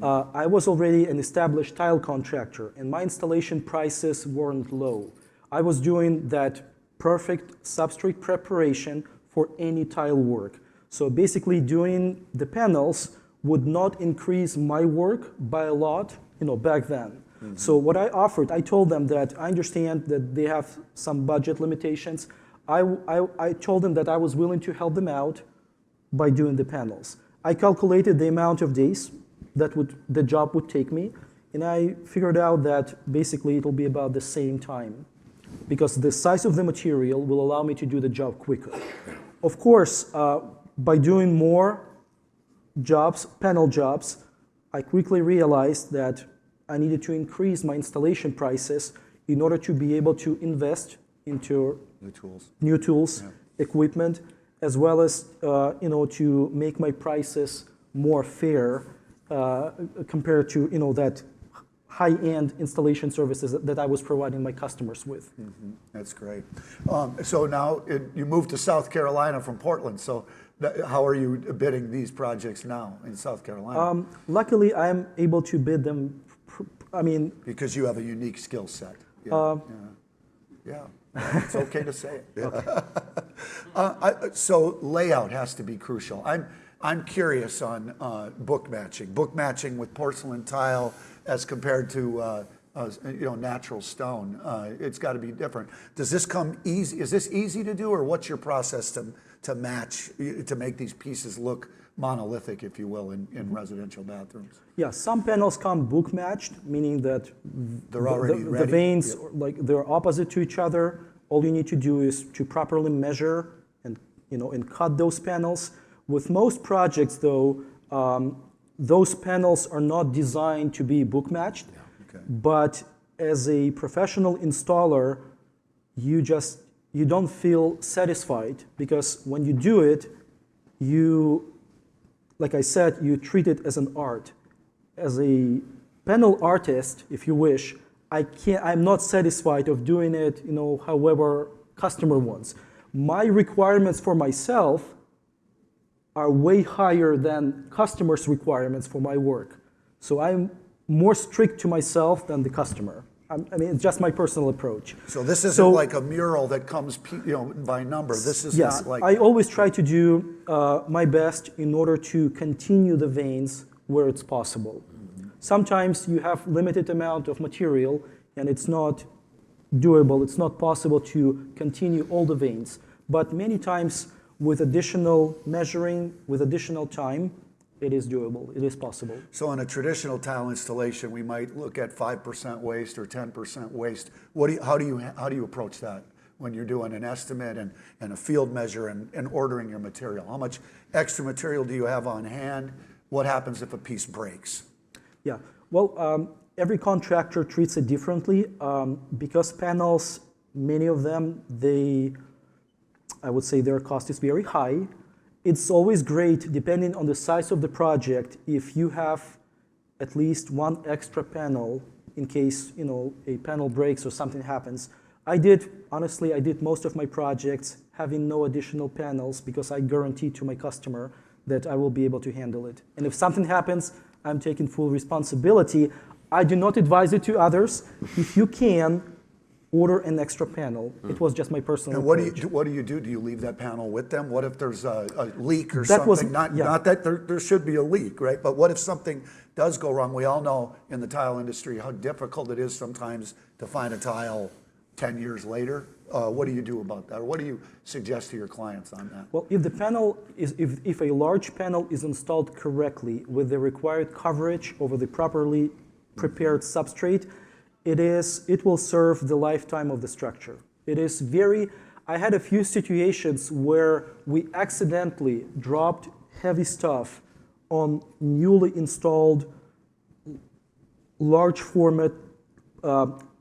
I was already an established tile contractor, and my installation prices weren't low. I was doing that perfect substrate preparation for any tile work. So basically doing the panels would not increase my work by a lot, you know, back then. So what I offered, I told them that I understand that they have some budget limitations. I told them that I was willing to help them out by doing the panels. I calculated the amount of days that the job would take me, and I figured out that basically it'll be about the same time, because the size of the material will allow me to do the job quicker. Of course, by doing more jobs, panel jobs, I quickly realized that I needed to increase my installation prices in order to be able to invest into new tools, equipment, as well as you know, to make my prices more fair compared to, you know, that high-end installation services that I was providing my customers with. That's great. So now you moved to South Carolina from Portland. So how are you bidding these projects now in South Carolina? Luckily, I'm able to bid them. I mean, because you have a unique skill set. Yeah. It's okay to say it. Okay. So layout has to be crucial. I'm curious on book matching with porcelain tile as compared to you know, natural stone. It's got to be different. Does this come easy? Is this easy to do, or what's your process to match, to make these pieces look monolithic, if you will, in residential bathrooms? Yeah, some panels come book matched, meaning that they're already ready. The veins, like, they're opposite to each other. All you need to do is to properly measure and, you know, and cut those panels. With most projects, though, those panels are not designed to be book matched. But as a professional installer, you don't feel satisfied, because when you do it, like I said, you treat it as an art. As a panel artist, if you wish, I'm not satisfied of doing it, you know, however customer wants. My requirements for myself are way higher than customers' requirements for my work. So I'm more strict to myself than the customer. I mean, it's just my personal approach. So this isn't like a mural that comes, you know, by number. This is not like... I always try to do my best in order to continue the veins where it's possible. Sometimes you have limited amount of material and it's not doable, it's not possible to continue all the veins. But many times with additional measuring, with additional time, it is doable, it is possible. So in a traditional tile installation, we might look at 5% waste or 10% waste. How do you approach that when you're doing an estimate and a field measure and ordering your material? How much extra material do you have on hand? What happens if a piece breaks? Yeah, well, every contractor treats it differently. Because panels, many of them, I would say their cost is very high. It's always great, depending on the size of the project, if you have at least one extra panel in case, you know, a panel breaks or something happens. Honestly, I did most of my projects having no additional panels, because I guarantee to my customer that I will be able to handle it. And if something happens, I'm taking full responsibility. I do not advise it to others. If you can, order an extra panel. It was just my personal And approach. what do you do? Do you leave that panel with them? What if there's a leak or That was- something? Not, yeah. not that there should be a leak, right? But what if something does go wrong? We all know in the tile industry how difficult it is sometimes to find a tile 10 years later. What do you do about that? Or what do you suggest to your clients on that? Well, if the panel is, if a large panel is installed correctly with the required coverage over the properly prepared substrate, it will serve the lifetime of the structure. It is very, I had a few situations where we accidentally dropped heavy stuff on newly installed large format.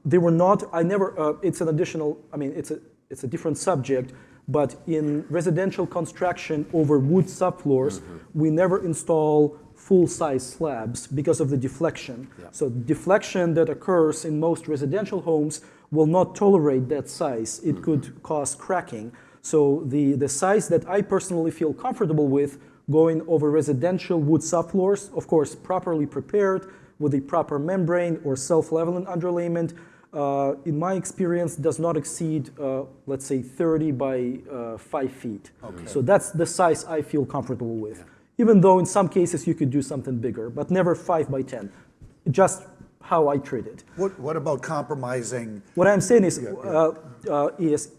They were not, I never, it's an additional, I mean, it's a different subject, but in residential construction over wood subfloors, we never install full-size slabs because of the deflection. Yeah. So deflection that occurs in most residential homes will not tolerate that size. It could cause cracking. So the size that I personally feel comfortable with going over residential wood subfloors, of course, properly prepared with a proper membrane or self-leveling underlayment, in my experience, does not exceed, let's say, 30 by 5 feet. Okay. So that's the size I feel comfortable with. Even though in some cases you could do something bigger, but never 5 by 10. Just how I treat it. What about compromising? What I'm saying is, Yeah, is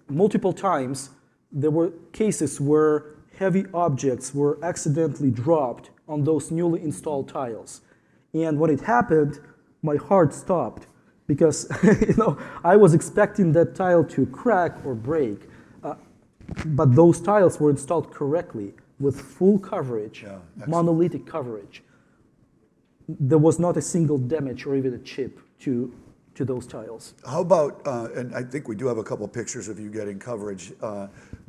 multiple times there were cases where heavy objects were accidentally dropped on those newly installed tiles. And when it happened, my heart stopped because I was expecting that tile to crack or break. But those tiles were installed correctly with full coverage, Yeah, excellent. monolithic coverage. There was not a single damage or even a chip to those tiles. How about, and I think we do have a couple pictures of you getting coverage,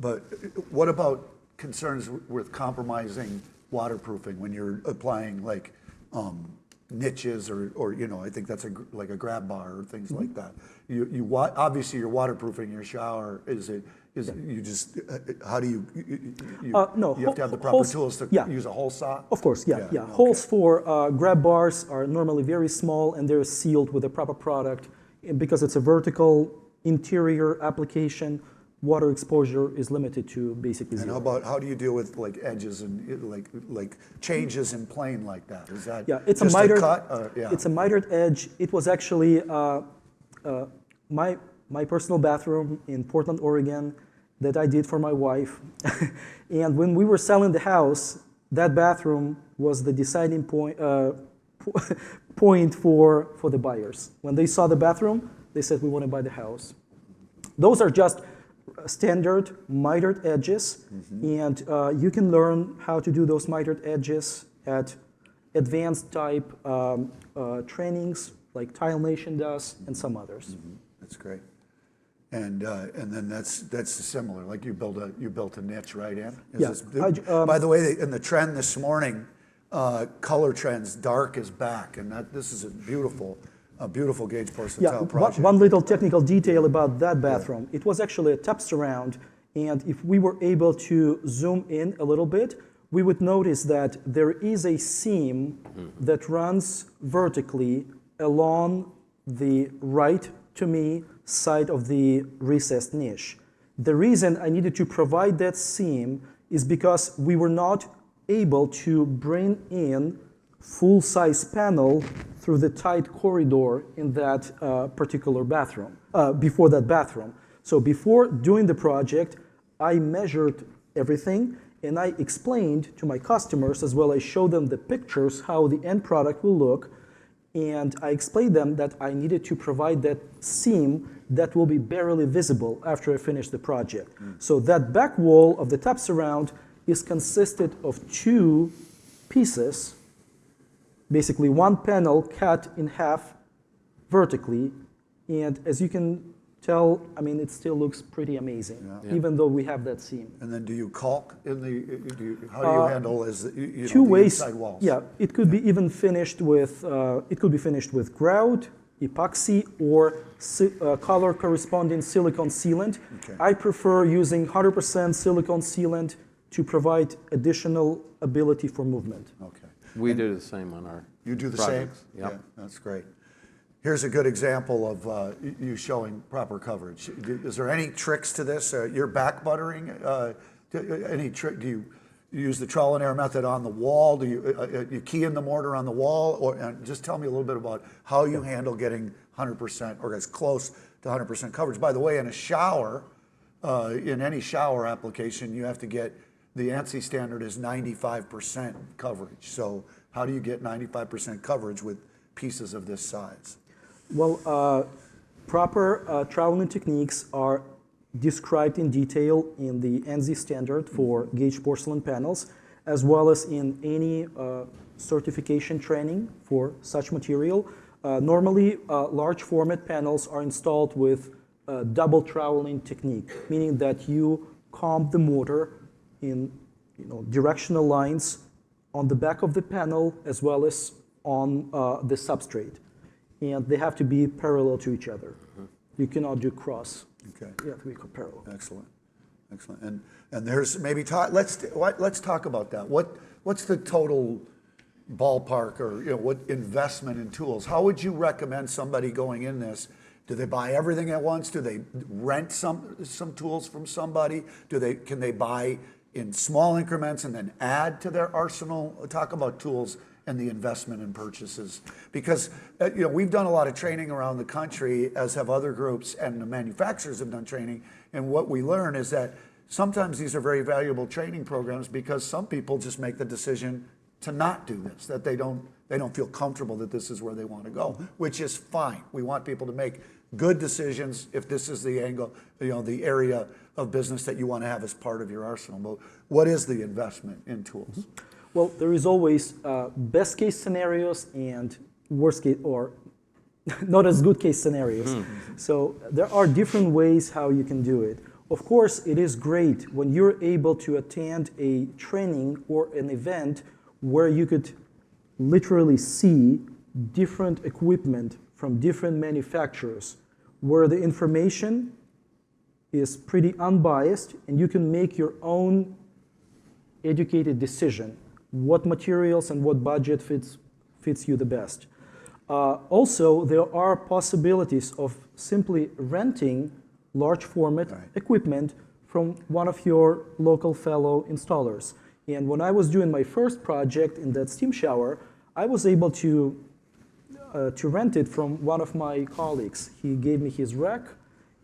but what about concerns with compromising waterproofing when you're applying like niches or I think that's like a grab bar or things like that. Obviously you're waterproofing your shower. You just how do you No, you have to have the proper holes- tools to yeah. use a hole saw? Of course, yeah. Okay. Holes for grab bars are normally very small and they're sealed with a proper product. And because it's a vertical interior application, water exposure is limited to basically And zero. how do you deal with like edges and like changes in plane like that? Is that Yeah, it's just a mitered. cut? Yeah. It's a mitered edge. It was actually my personal bathroom in Portland, Oregon, that I did for my wife. And when we were selling the house, that bathroom was the deciding point for the buyers. When they saw the bathroom, they said, "We want to buy the house." Those are just standard mitered edges, and you can learn how to do those mitered edges at advanced type trainings like Tile Nation does and some others. That's great. And then that's similar. Like you built a niche right in. Yeah. By the way, in the trend this morning, color trends, dark is back, and this is a beautiful gauge porcelain tile project. One little technical detail about that bathroom. It was actually a tub surround, and if we were able to zoom in a little bit, we would notice that there is a seam that runs vertically along the right, to me, side of the recessed niche. The reason I needed to provide that seam is because we were not able to bring in full-size panel through the tight corridor in that particular bathroom, before that bathroom. So before doing the project, I measured everything and I explained to my customers as well, I showed them the pictures, how the end product will look, and I explained them that I needed to provide that seam that will be barely visible after I finish the project. So that back wall of the tub surround is consisted of 2 pieces, basically one panel cut in half vertically, and as you can tell, I mean, it still looks pretty amazing, even though we have that seam. And then do you caulk how do you handle the 2 ways. inside walls? Yeah, it could be even finished with grout, epoxy, or color corresponding silicone sealant. Okay. I prefer using 100% silicone sealant to provide additional ability for movement. Okay. We do the same on our You do the projects. same? Yep. Yeah, that's great. Here's a good example of you showing proper coverage. Is there any tricks to this? You're back buttering. Any trick? Do you use the trial and error method on the wall? Do you key in the mortar on the wall? Or just tell me a little bit about how you handle getting 100% or as close to 100% coverage. By the way, in a shower, in any shower application, you have to get the ANSI standard is 95% coverage. So how do you get 95% coverage with pieces of this size? Well, proper traveling techniques are described in detail in the ANSI standard for gauge porcelain panels, as well as in any certification training for such material. Normally, large format panels are installed with a double troweling technique, meaning that you comb the mortar in directional lines on the back of the panel as well as on the substrate. And they have to be parallel to each other. You cannot do cross. Okay. You have to be parallel. Excellent, excellent. And there's maybe let's talk about that. What's the total ballpark or what investment in tools? How would you recommend somebody going in this? Do they buy everything at once? Do they rent some tools from somebody? Can they buy in small increments and then add to their arsenal? Talk about tools and the investment in purchases, because we've done a lot of training around the country, as have other groups, and the manufacturers have done training. And what we learn is that sometimes these are very valuable training programs because some people just make the decision to not do this, that they don't feel comfortable that this is where they want to go, which is fine. We want people to make good decisions if this is the angle, the area of business that you want to have as part of your arsenal. But what is the investment in tools? Well, there is always best case scenarios and worst case, or not as good case scenarios. So there are different ways how you can do it. Of course, it is great when you're able to attend a training or an event where you could literally see different equipment from different manufacturers, where the information is pretty unbiased and you can make your own educated decision what materials and what budget fits you the best. Also, there are possibilities of simply renting large format equipment from one of your local fellow installers. And when I was doing my first project in that steam shower, I was able to rent it from one of my colleagues. He gave me his rack,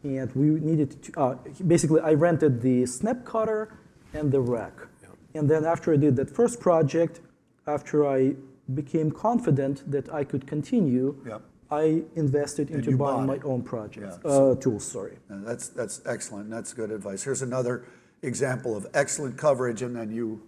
and we needed to, basically I rented the snap cutter and the rack. And then after I did that first project, after I became confident that I could continue, I invested into buying my own projects, tools. Sorry. And that's excellent. That's good advice. Here's another example of excellent coverage, and then you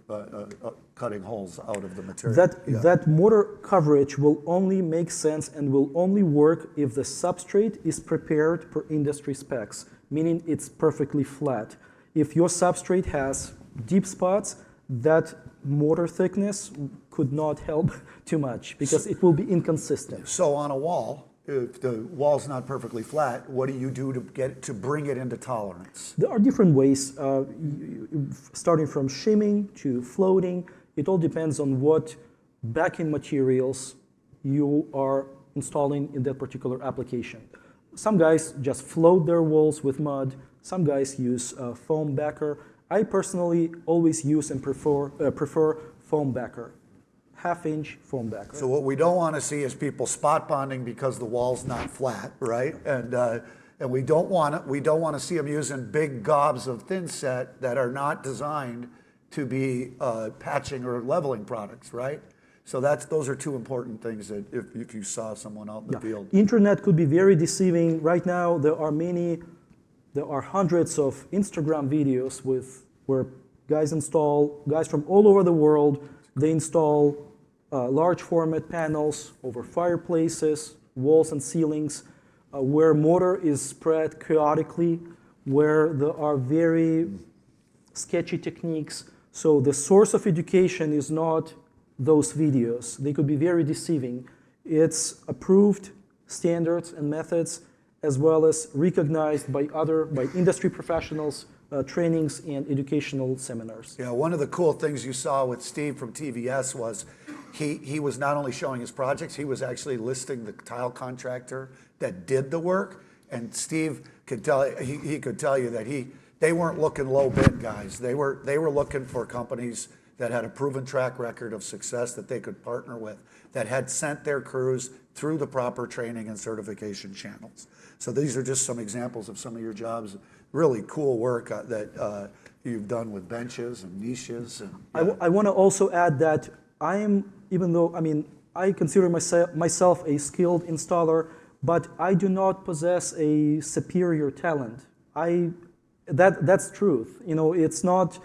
cutting holes out of the material. That mortar coverage will only make sense and will only work if the substrate is prepared per industry specs, meaning it's perfectly flat. If your substrate has deep spots, that mortar thickness could not help too much because it will be inconsistent. So on a wall, if the wall's not perfectly flat, what do you do to bring it into tolerance? There are different ways, starting from shimming to floating. It all depends on what backing materials you are installing in that particular application. Some guys just float their walls with mud. Some guys use foam backer. I personally always use and prefer foam backer, half-inch foam backer. So what we don't want to see is people spot bonding because the wall's not flat, right? And we don't want to see them using big gobs of thin set that are not designed to be patching or leveling products, right? So those are two important things that if you saw someone out in the field. Internet could be very deceiving. Right now, there are hundreds of Instagram videos where guys from all over the world, they install large format panels over fireplaces, walls and ceilings, where mortar is spread chaotically, where there are very sketchy techniques. So the source of education is not those videos. They could be very deceiving. It's approved standards and methods, as well as recognized by industry professionals trainings and educational seminars. Yeah, one of the cool things you saw with Steve from TVS was he was not only showing his projects, he was actually listing the tile contractor that did the work. And Steve could tell he could tell you that they weren't looking low bid guys. They were looking for companies that had a proven track record of success that they could partner with, that had sent their crews through the proper training and certification channels. So these are just some examples of some of your jobs. Really cool work that you've done with benches and niches. And, yeah. I want to also add that I consider myself a skilled installer, but I do not possess a superior talent. That's truth. It's not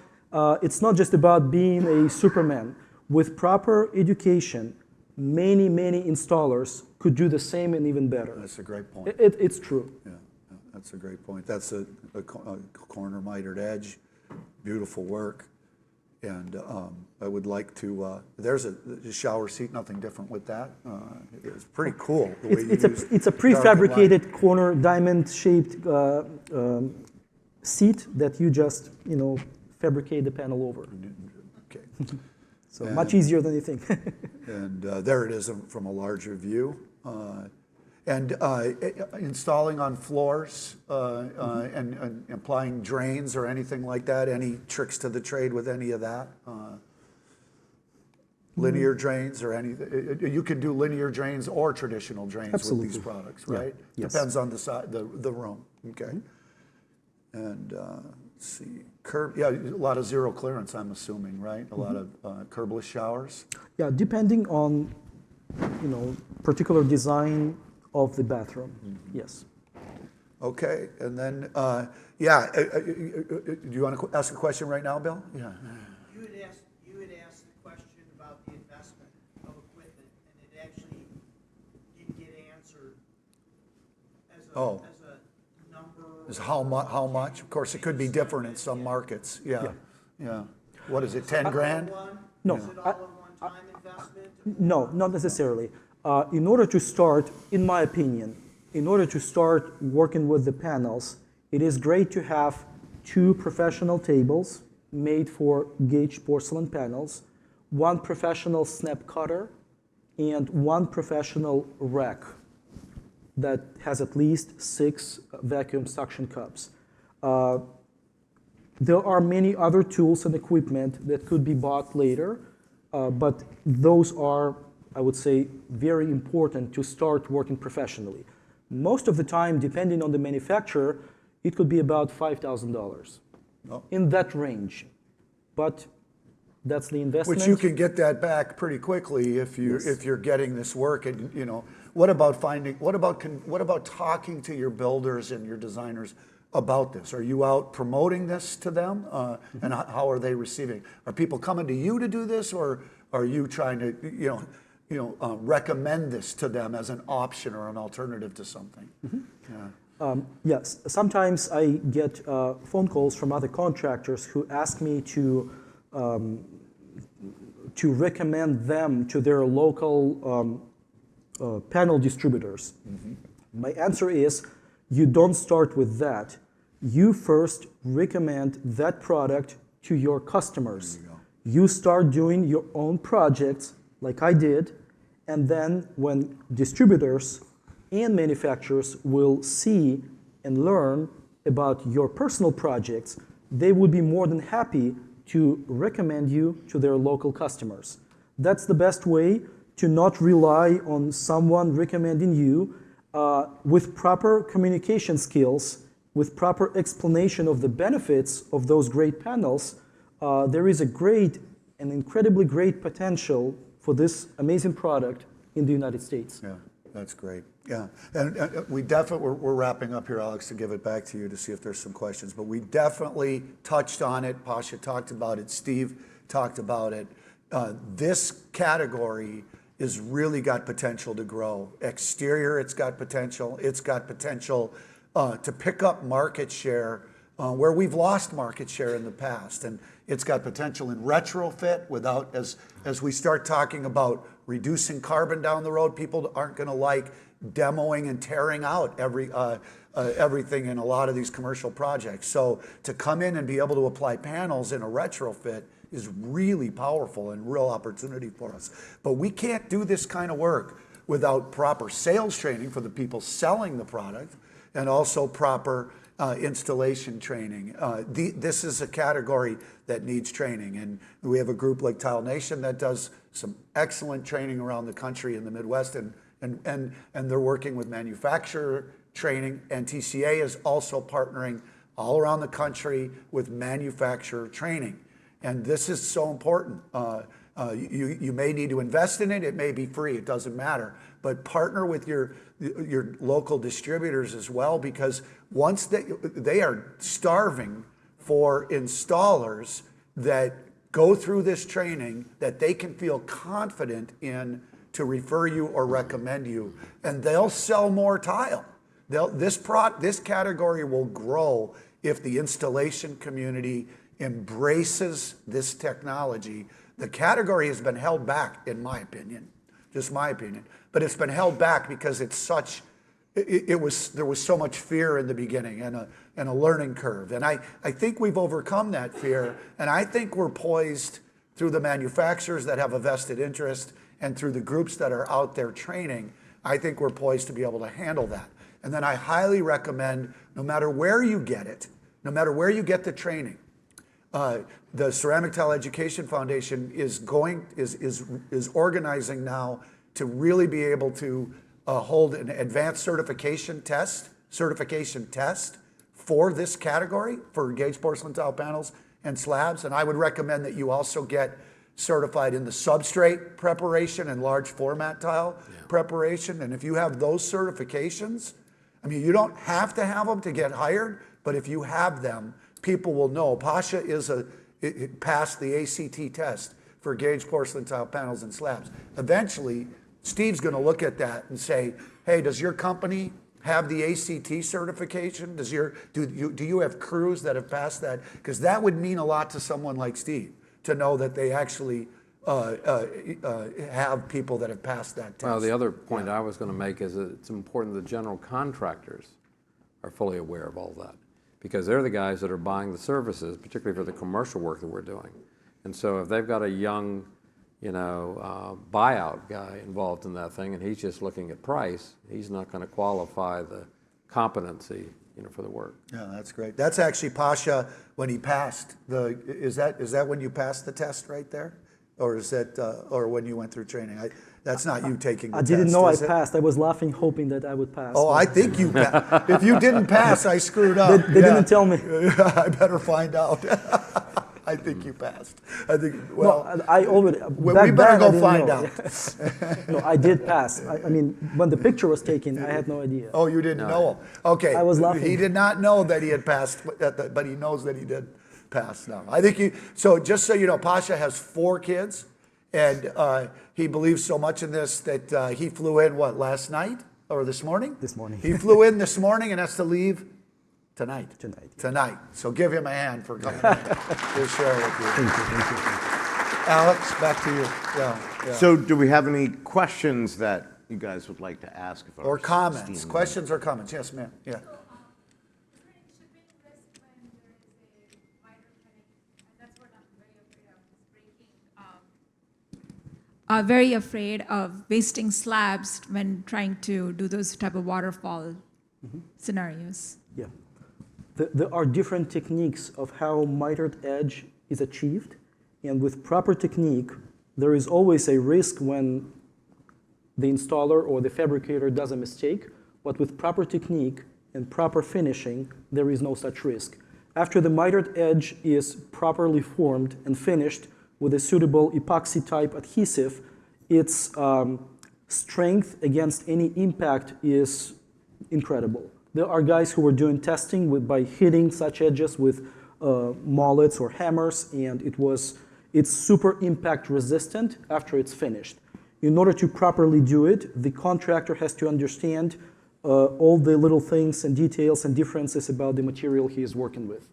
just about being a Superman. With proper education, many installers could do the same and even better. That's a great point. It's true. Yeah, that's a great point. That's a corner mitered edge, beautiful work. And I would like to, there's a shower seat, nothing different with that. It's pretty cool. The way It's a prefabricated corner diamond-shaped seat that you just, fabricate the panel over. Okay. So much easier than you think. And there it is from a larger view. Installing on floors and applying drains or anything like that, any tricks to the trade with any of that? Linear drains or anything? You can do linear drains or traditional drains Absolutely. with these products, right? Yeah. Yes. Depends on the side, the room, okay? And let's see, a lot of zero clearance, I'm assuming, right? A lot of curbless showers? Yeah, depending on, particular design of the bathroom, yes. Okay, and then, do you want to ask a question right now, Bill? Yeah. You had asked the question about the investment of equipment, and it actually didn't get answered as a number. Is how much? Of course, it could be different in some markets. Yeah. What is it, 10 grand? No, Is it all a one-time investment? No, not necessarily. In order to start, in my opinion, working with the panels, it is great to have 2 professional tables made for gauge porcelain panels, 1 professional snap cutter, and 1 professional rack that has at least 6 vacuum suction cups. There are many other tools and equipment that could be bought later, but those are, I would say, very important to start working professionally. Most of the time, depending on the manufacturer, it could be about $5,000 in that range. But that's the investment. Which you can get that back pretty quickly if you're getting this work. And what about talking to your builders and your designers about this? Are you out promoting this to them? And how are they receiving? Are people coming to you to do this, or are you trying to recommend this to them as an option or an alternative to something? Yes, sometimes I get phone calls from other contractors who ask me to recommend them to their local panel distributors. My answer is, you don't start with that. You first recommend that product to your customers. You start doing your own projects, like I did, and then when distributors and manufacturers will see and learn about your personal projects, they would be more than happy to recommend you to their local customers. That's the best way to not rely on someone recommending you. With proper communication skills, with proper explanation of the benefits of those great panels, there is an incredibly great potential for this amazing product in the United States. Yeah, that's great. Yeah, and we're wrapping up here, Alex, to give it back to you to see if there's some questions. But we definitely touched on it. Pasha talked about it. Steve talked about it. This category is really got potential to grow. Exterior, it's got potential. It's got potential to pick up market share where we've lost market share in the past. And it's got potential in retrofit without, as we start talking about reducing carbon down the road, people aren't going to like demoing and tearing out everything in a lot of these commercial projects. So to come in and be able to apply panels in a retrofit is really powerful and real opportunity for us. But we can't do this kind of work without proper sales training for the people selling the product and also proper installation training. This is a category that needs training, and we have a group like Tile Nation that does some excellent training around the country in the Midwest, and they're working with manufacturer training, and TCA is also partnering all around the country with manufacturer training. And this is so important. You may need to invest in it. It may be free. It doesn't matter. But partner with your local distributors as well, because once they are starving for installers that go through this training that they can feel confident in to refer you or recommend you, and they'll sell more tile. This category will grow if the installation community embraces this technology. The category has been held back, in my opinion, just my opinion, but it's been held back because there was so much fear in the beginning and a learning curve. And I think we've overcome that fear, and I think we're poised through the manufacturers that have a vested interest and through the groups that are out there training. I think we're poised to be able to handle that. And then I highly recommend, no matter where you get it, no matter where you get the training, the Ceramic Tile Education Foundation is organizing now to really be able to hold an advanced certification test for this category for engaged porcelain tile panels and slabs. And I would recommend that you also get certified in the substrate preparation and large format tile preparation. And if you have those certifications, I mean, you don't have to have them to get hired, but if you have them, people will know. Pasha it passed the ACT test for engaged porcelain tile panels and slabs. Eventually, Steve's going to look at that and say, hey, does your company have the ACT certification? Do you have crews that have passed that? Because that would mean a lot to someone like Steve, to know that they actually have people that have passed that test. Well, the other point I was going to make is that it's important that general contractors are fully aware of all that, because they're the guys that are buying the services, particularly for the commercial work that we're doing. And so if they've got a young, buyout guy involved in that thing, and he's just looking at price, he's not going to qualify the competency, for the work. Yeah, that's great. That's actually Pasha when he passed is that when you passed the test right there? Or is that, or when you went through training? That's not you taking the test. I didn't know I passed. I was laughing, hoping that I would pass. Oh, I think you passed. If you didn't pass, I screwed up. They didn't tell me. I better find out. I think you passed. I think, well, no, I already. We better go find out. No, I did pass. I mean, when the picture was taken, I had no idea. Oh, you didn't know? Okay. I was laughing. He did not know that he had passed, but he knows that he did pass now. I think so just so you know, Pasha has 4 kids, and he believes so much in this that he flew in, last night or this morning? This morning. He flew in this morning and has to leave tonight. Tonight. So give him a hand for coming in to share with you. Thank you. Alex, back to you. Yeah. So do we have any questions that you guys would like to ask? Or comments. Questions or comments? Yes, ma'am. Yeah. Are very afraid of wasting slabs when trying to do those type of waterfall scenarios. Yeah. There are different techniques of how mitered edge is achieved, and with proper technique, there is always a risk when the installer or the fabricator does a mistake, but with proper technique and proper finishing, there is no such risk. After the mitered edge is properly formed and finished, with a suitable epoxy-type adhesive, its strength against any impact is incredible. There are guys who are doing testing by hitting such edges with mallets or hammers, and it's super impact resistant after it's finished. In order to properly do it, the contractor has to understand all the little things and details and differences about the material he is working with.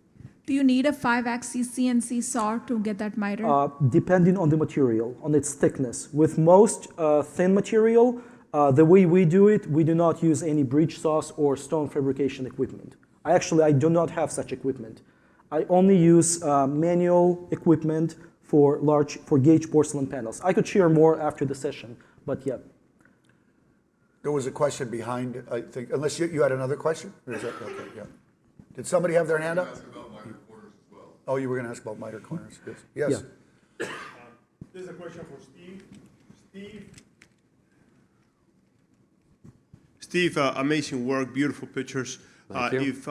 Do you need a 5-axis CNC saw to get that miter? Depending on the material, on its thickness. With most thin material, the way we do it, we do not use any bridge saws or stone fabrication equipment. I do not have such equipment. I only use manual equipment for gauge porcelain panels. I could share more after the session, but yeah. There was a question behind, I think, unless you had another question? Or is that, okay, yeah. Did somebody have their hand up? Oh, you were going to ask about miter corners. Yes. Yeah. This is a question for Steve. Steve, amazing work, beautiful pictures. Thank you. If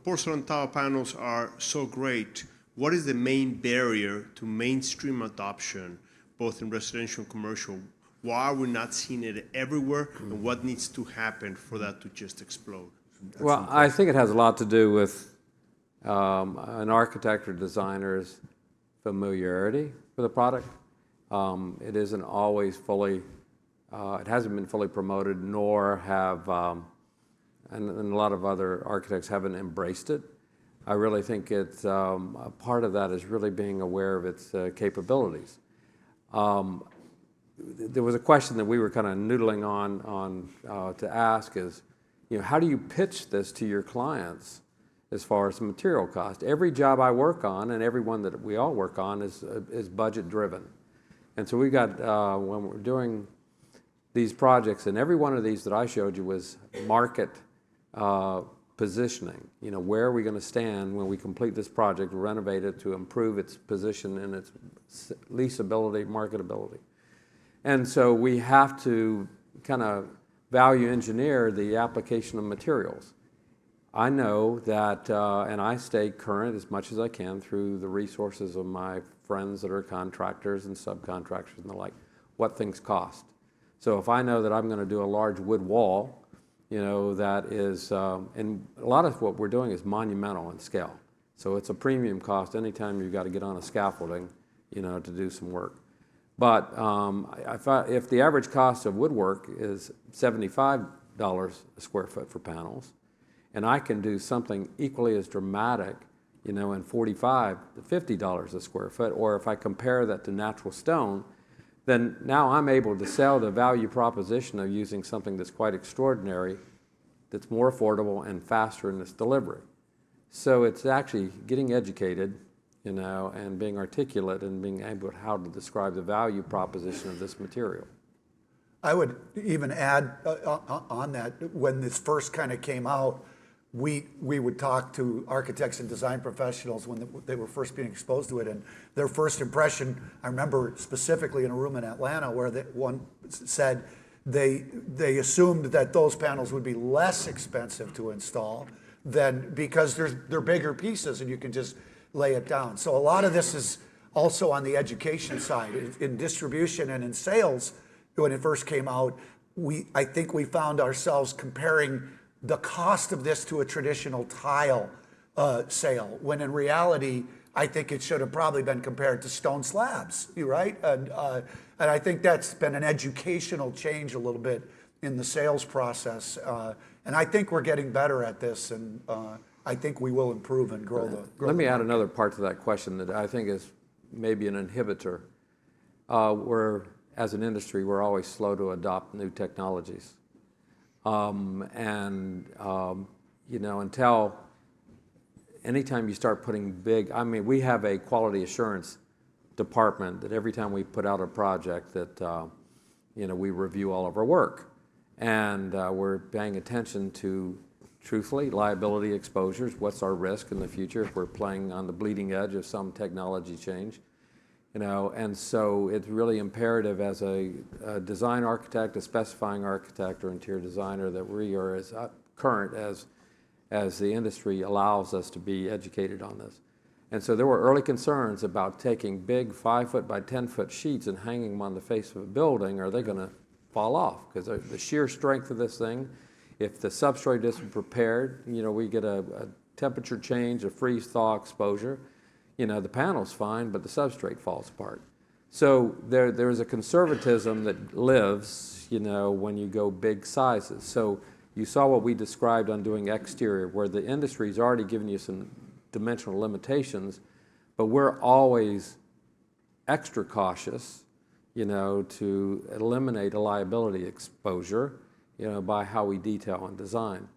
porcelain tile panels are so great, what is the main barrier to mainstream adoption, both in residential and commercial? Why are we not seeing it everywhere, and what needs to happen for that to just explode? Well, I think it has a lot to do with an architect or designer's familiarity with the product. It isn't always fully, it hasn't been fully promoted, nor have, and a lot of other architects haven't embraced it. I really think it's, a part of that is really being aware of its capabilities. There was a question that we were kind of noodling on to ask is, how do you pitch this to your clients as far as the material cost? Every job I work on, and every one that we all work on, is budget driven. And so we got, when we're doing these projects, and every one of these that I showed you was market positioning. Where are we going to stand when we complete this project, renovate it to improve its position and its leasability, marketability. And so we have to kind of value engineer the application of materials. I know that, and I stay current as much as I can through the resources of my friends that are contractors and subcontractors and the like, what things cost. So if I know that I'm going to do a large wood wall, that is, and a lot of what we're doing is monumental in scale. So it's a premium cost anytime you've got to get on a scaffolding, to do some work. But if the average cost of woodwork is $75 a square foot for panels, and I can do something equally as dramatic, in $45 to $50 a square foot, or if I compare that to natural stone, then now I'm able to sell the value proposition of using something that's quite extraordinary, that's more affordable and faster in its delivery. So it's actually getting educated, and being articulate and being able to how to describe the value proposition of this material. I would even add on that, when this first kind of came out, we would talk to architects and design professionals when they were first being exposed to it, and their first impression, I remember specifically in a room in Atlanta where one said they assumed that those panels would be less expensive to install because they're bigger pieces and you can just lay it down. So a lot of this is also on the education side. In distribution and in sales, when it first came out, I think we found ourselves comparing the cost of this to a traditional tile sale, when in reality, I think it should have probably been compared to stone slabs, right? And I think that's been an educational change a little bit in the sales process. And I think we're getting better at this, and I think we will improve and grow the Let me add market. another part to that question that I think is maybe an inhibitor. As an industry, we're always slow to adopt new technologies. Until anytime you start putting we have a quality assurance department that every time we put out a project that, we review all of our work. And we're paying attention to, truthfully, liability exposures. What's our risk in the future if we're playing on the bleeding edge of some technology change? And so it's really imperative as a design architect, a specifying architect, or interior designer that we are as current as the industry allows us to be educated on this. And so there were early concerns about taking big 5-foot by 10-foot sheets and hanging them on the face of a building. Are they going to fall off? Because the sheer strength of this thing, if the substrate isn't prepared, we get a temperature change, a freeze-thaw exposure. The panel's fine, but the substrate falls apart. So there's a conservatism that lives, when you go big sizes. So you saw what we described on doing exterior, where the industry's already given you some dimensional limitations, but we're always extra cautious, to eliminate a liability exposure, by how we detail and design.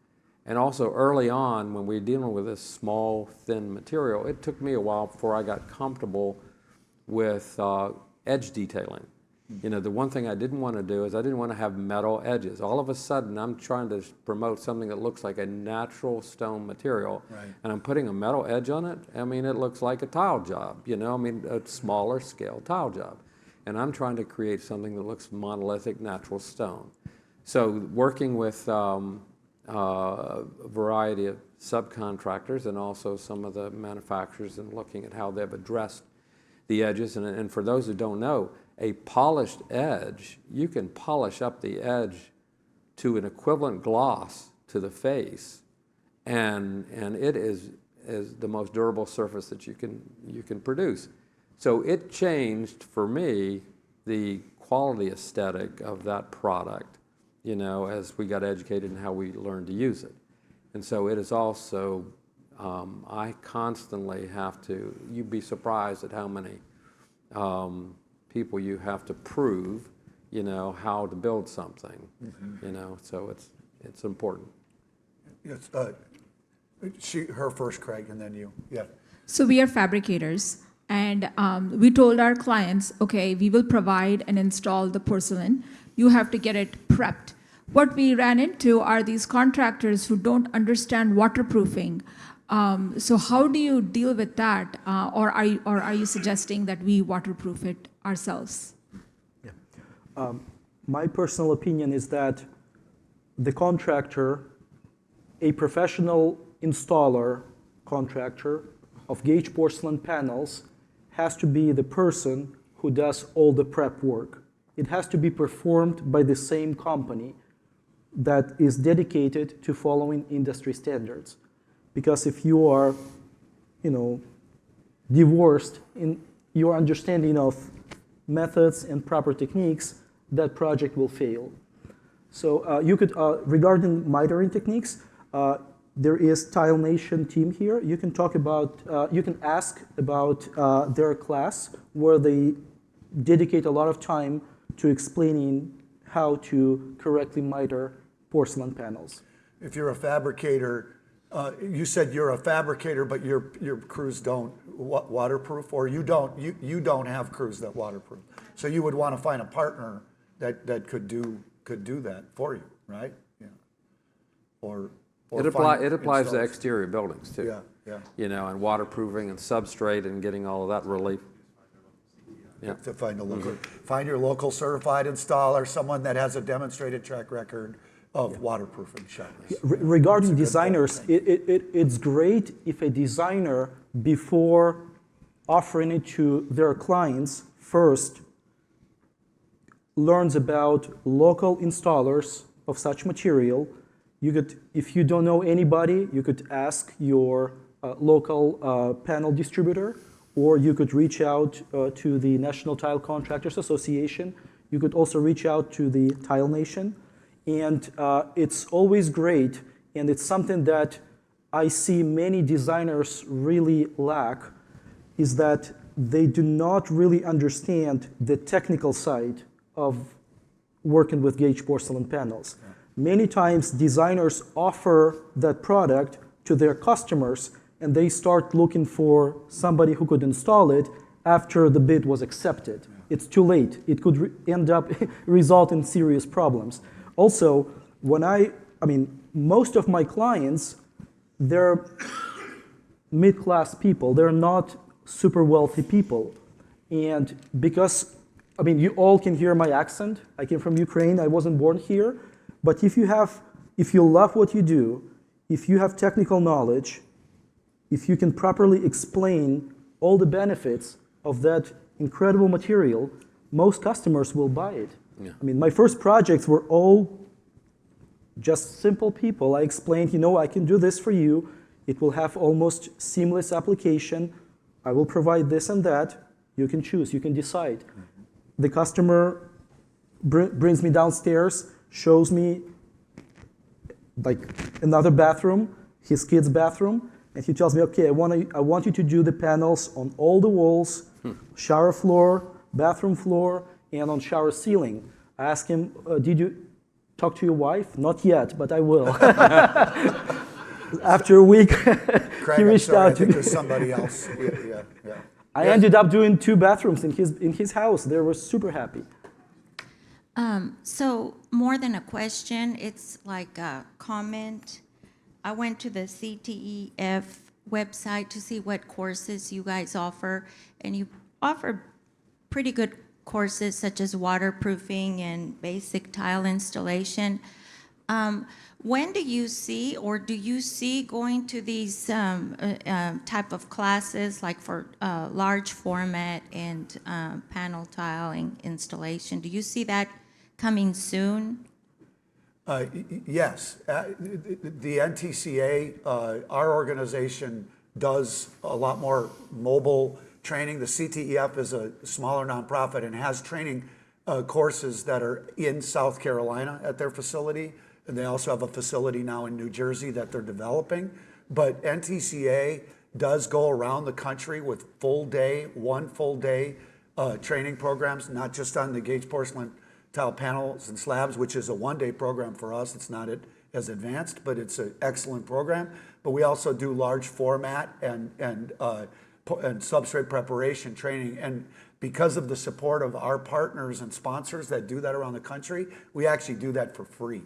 And also early on, when we were dealing with this small, thin material, it took me a while before I got comfortable with edge detailing. The one thing I didn't want to do is I didn't want to have metal edges. All of a sudden, I'm trying to promote something that looks like a natural stone material, Right. and I'm putting a metal edge on it. I mean, it looks like a tile job, a smaller scale tile job. And I'm trying to create something that looks monolithic, natural stone. So working with a variety of subcontractors and also some of the manufacturers and looking at how they've addressed the edges. And for those who don't know, a polished edge, you can polish up the edge to an equivalent gloss to the face, and it is the most durable surface that you can produce. So it changed for me the quality aesthetic of that product, as we got educated in how we learned to use it. And so it is also, I constantly have to, you'd be surprised at how many people you have to prove, how to build something, so it's important. Yes, her first, Craig, and then you. Yeah. So we are fabricators, and we told our clients, okay, we will provide and install the porcelain. You have to get it prepped. What we ran into are these contractors who don't understand waterproofing. So how do you deal with that? Or are you suggesting that we waterproof it ourselves? Yeah. My personal opinion is that the contractor, a professional installer contractor of gauge porcelain panels, has to be the person who does all the prep work. It has to be performed by the same company that is dedicated to following industry standards. Because if you are, divorced in your understanding of methods and proper techniques, that project will fail. So you could, regarding mitering techniques, there is Tile Nation team here. You can talk about, you can ask about their class where they dedicate a lot of time to explaining how to correctly miter porcelain panels. If you're a fabricator, you said you're a fabricator, but your crews don't waterproof, or you don't have crews that waterproof. So you would want to find a partner that could do that for you, right? Yeah. Or It applies to installers. exterior buildings too. Yeah. And waterproofing and substrate and getting all of that relief. Yeah. To find your local certified installer, someone that has a demonstrated track record of waterproofing shutters. Regarding designers, it's great if a designer, before offering it to their clients, first learns about local installers of such material. You could, if you don't know anybody, you could ask your local panel distributor, or you could reach out to the National Tile Contractors Association. You could also reach out to the Tile Nation. And it's always great, and it's something that I see many designers really lack, is that they do not really understand the technical side of working with gauge porcelain panels. Yeah. Many times designers offer that product to their customers, and they start looking for somebody who could install it after the bid was accepted. Yeah. It's too late. It could end up result in serious problems. Also, most of my clients, they're mid-class people. They're not super wealthy people. And because, you all can hear my accent. I came from Ukraine. I wasn't born here. But if you love what you do, if you have technical knowledge, if you can properly explain all the benefits of that incredible material, most customers will buy it. Yeah. My first projects were all just simple people. I explained, I can do this for you. It will have almost seamless application. I will provide this and that. You can choose, you can decide. Mm-hmm. The customer brings me downstairs, shows me like another bathroom, his kid's bathroom, And he tells me, okay, I want you to do the panels on all the walls, shower floor, bathroom floor, and on shower ceiling. I asked him, did you talk to your wife? Not yet, but I will. After a week, Craig, he I'm reached sorry, I out to think me. there's somebody else. Yeah. I ended up doing 2 bathrooms in his house. They were super happy. So more than a question, it's like a comment. I went to the CTEF website to see what courses you guys offer, and you offer pretty good courses such as waterproofing and basic tile installation. When do you see, or do you see going to these type of classes, like for large format and panel tiling installation? Do you see that coming soon? Yes. The NTCA, our organization, does a lot more mobile training. The CTEF is a smaller nonprofit and has training courses that are in South Carolina at their facility. And they also have a facility now in New Jersey that they're developing. But NTCA does go around the country with one full day training programs, not just on the Gage porcelain tile panels and slabs, which is a one-day program for us. It's not as advanced, but it's an excellent program. But we also do large format and substrate preparation training. And because of the support of our partners and sponsors that do that around the country, we actually do that for free.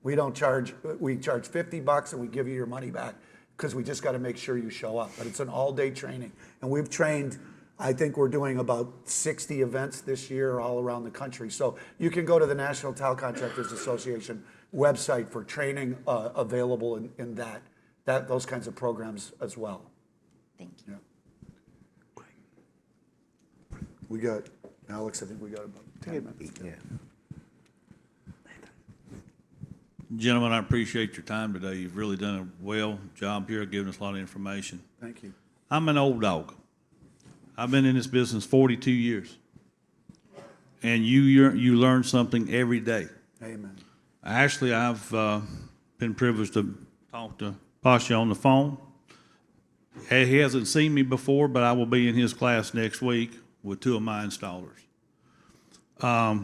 We charge $50 and we give you your money back because we just got to make sure you show up. But it's an all-day training. And we've trained, I think we're doing about 60 events this year all around the country. So you can go to the National Tile Contractors Association website for training available in those kinds of programs as well. Thank you. Yeah. We got, Alex, I think we got about 10 minutes. Yeah. Gentlemen, I appreciate your time today. You've really done a well job here, giving us a lot of information. Thank you. I'm an old dog. I've been in this business 42 years. And you learn something every day. Amen. Actually, I've been privileged to talk to Pasha on the phone. He hasn't seen me before, but I will be in his class next week with 2 of my installers.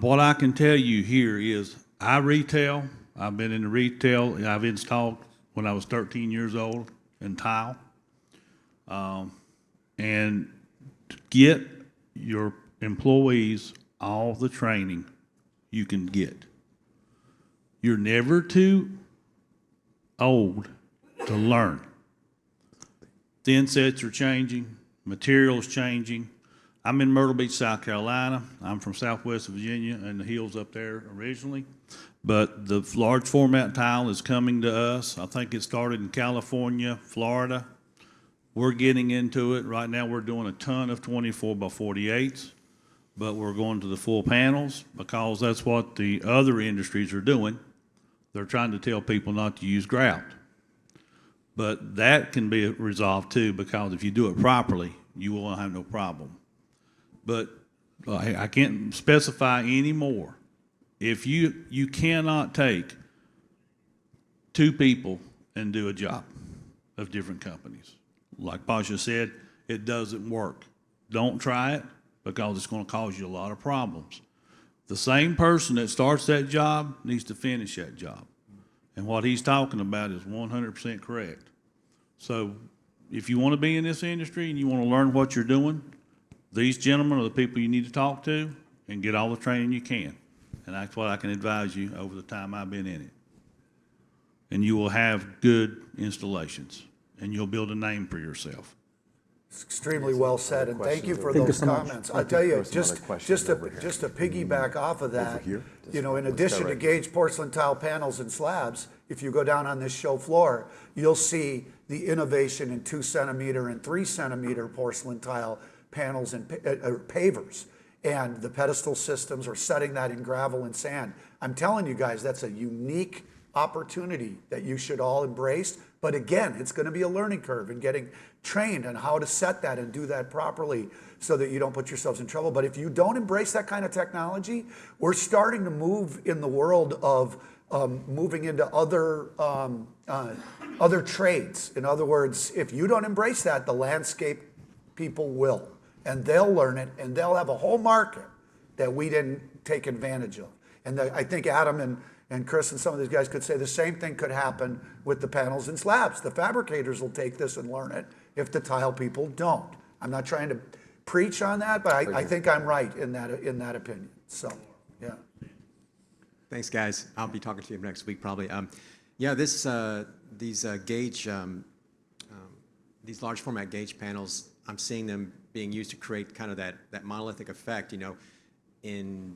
What I can tell you here is I retail. I've been in the retail. I've installed when I was 13 years old in tile. And to get your employees all the training you can get. You're never too old to learn. Thin sets are changing, materials changing. I'm in Myrtle Beach, South Carolina. I'm from Southwest Virginia and the hills up there originally. But the large format tile is coming to us. I think it started in California, Florida. We're getting into it. Right now we're doing a ton of 24 by 48s, but we're going to the full panels because that's what the other industries are doing. They're trying to tell people not to use grout. But that can be resolved too, because if you do it properly, you will have no problem. But I can't specify any more. If you cannot take 2 people and do a job of different companies. Like Pasha said, it doesn't work. Don't try it because it's going to cause you a lot of problems. The same person that starts that job needs to finish that job. And what he's talking about is 100% correct. So if you want to be in this industry and you want to learn what you're doing, these gentlemen are the people you need to talk to and get all the training you can. And that's what I can advise you over the time I've been in it. And you will have good installations, and you'll build a name for yourself. It's extremely well said, and thank you for those comments. I tell you, just to piggyback off of that, you know, in addition to Gage porcelain tile panels and slabs, if you go down on this show floor, you'll see the innovation in 2 centimeter and 3 centimeter porcelain tile panels and pavers. And the pedestal systems are setting that in gravel and sand. I'm telling you guys, that's a unique opportunity that you should all embrace. But again, it's going to be a learning curve and getting trained on how to set that and do that properly so that you don't put yourselves in trouble. But if you don't embrace that kind of technology, we're starting to move in the world of moving into other trades. In other words, if you don't embrace that, the landscape people will, and they'll learn it, and they'll have a whole market that we didn't take advantage of. And I think Adam and Chris and some of these guys could say the same thing could happen with the panels and slabs. The fabricators will take this and learn it if the tile people don't. I'm not trying to preach on that, but I think I'm right in that opinion. So, yeah. Thanks, guys. I'll be talking to you next week probably. Yeah, these large format gauge panels, I'm seeing them being used to create kind of that monolithic effect, in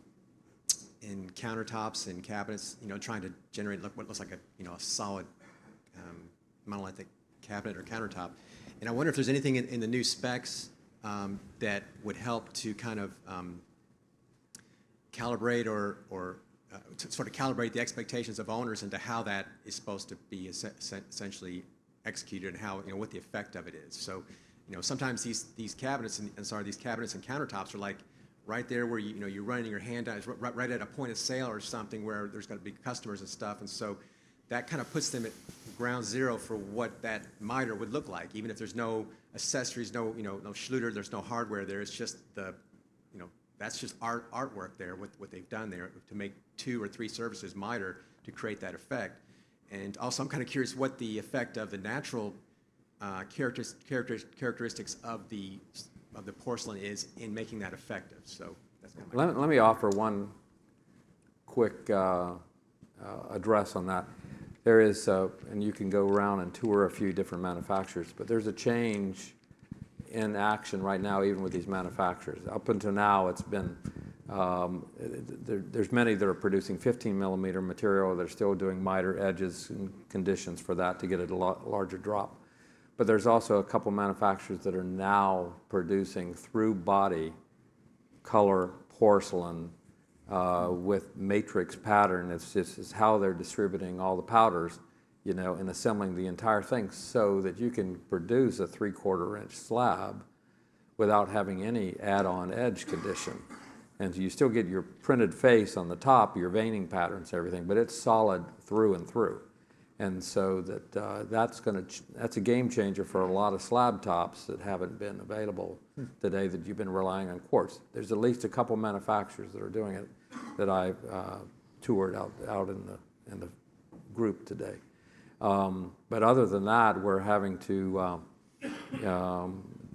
countertops and cabinets, trying to generate what looks like a solid monolithic cabinet or countertop. And I wonder if there's anything in the new specs that would help to kind of calibrate or to sort of calibrate the expectations of owners into how that is supposed to be essentially executed and how, what the effect of it is. So, sometimes these cabinets and countertops are like right there where you're running your hand down, right at a point of sale or something where there's going to be customers and stuff, and so that kind of puts them at ground zero for what that miter would look like, even if there's no accessories, no Schluter, there's no hardware there. It's just that's just artwork there, what they've done there to make 2 or 3 surfaces miter to create that effect. And also, I'm kind of curious what the effect of the natural characteristics of the porcelain is in making that effective. So that's kind of Let me offer one quick address on that. There is, and you can go around and tour a few different manufacturers, but there's a change in action right now, even with these manufacturers. Up until now, it's been, there's many that are producing 15 millimeter material. They're still doing miter edges and conditions for that to get a larger drop. But there's also a couple manufacturers that are now producing through body color porcelain with matrix pattern. It's how they're distributing all the powders, and assembling the entire thing so that you can produce a 3/4 inch slab without having any add-on edge condition. And you still get your printed face on the top, your veining patterns, everything, but it's solid through and through. And so that's a game changer for a lot of slab tops that haven't been available today, that you've been relying on quartz. There's at least a couple manufacturers that are doing it that I've toured out in the group today. But other than that, we're having to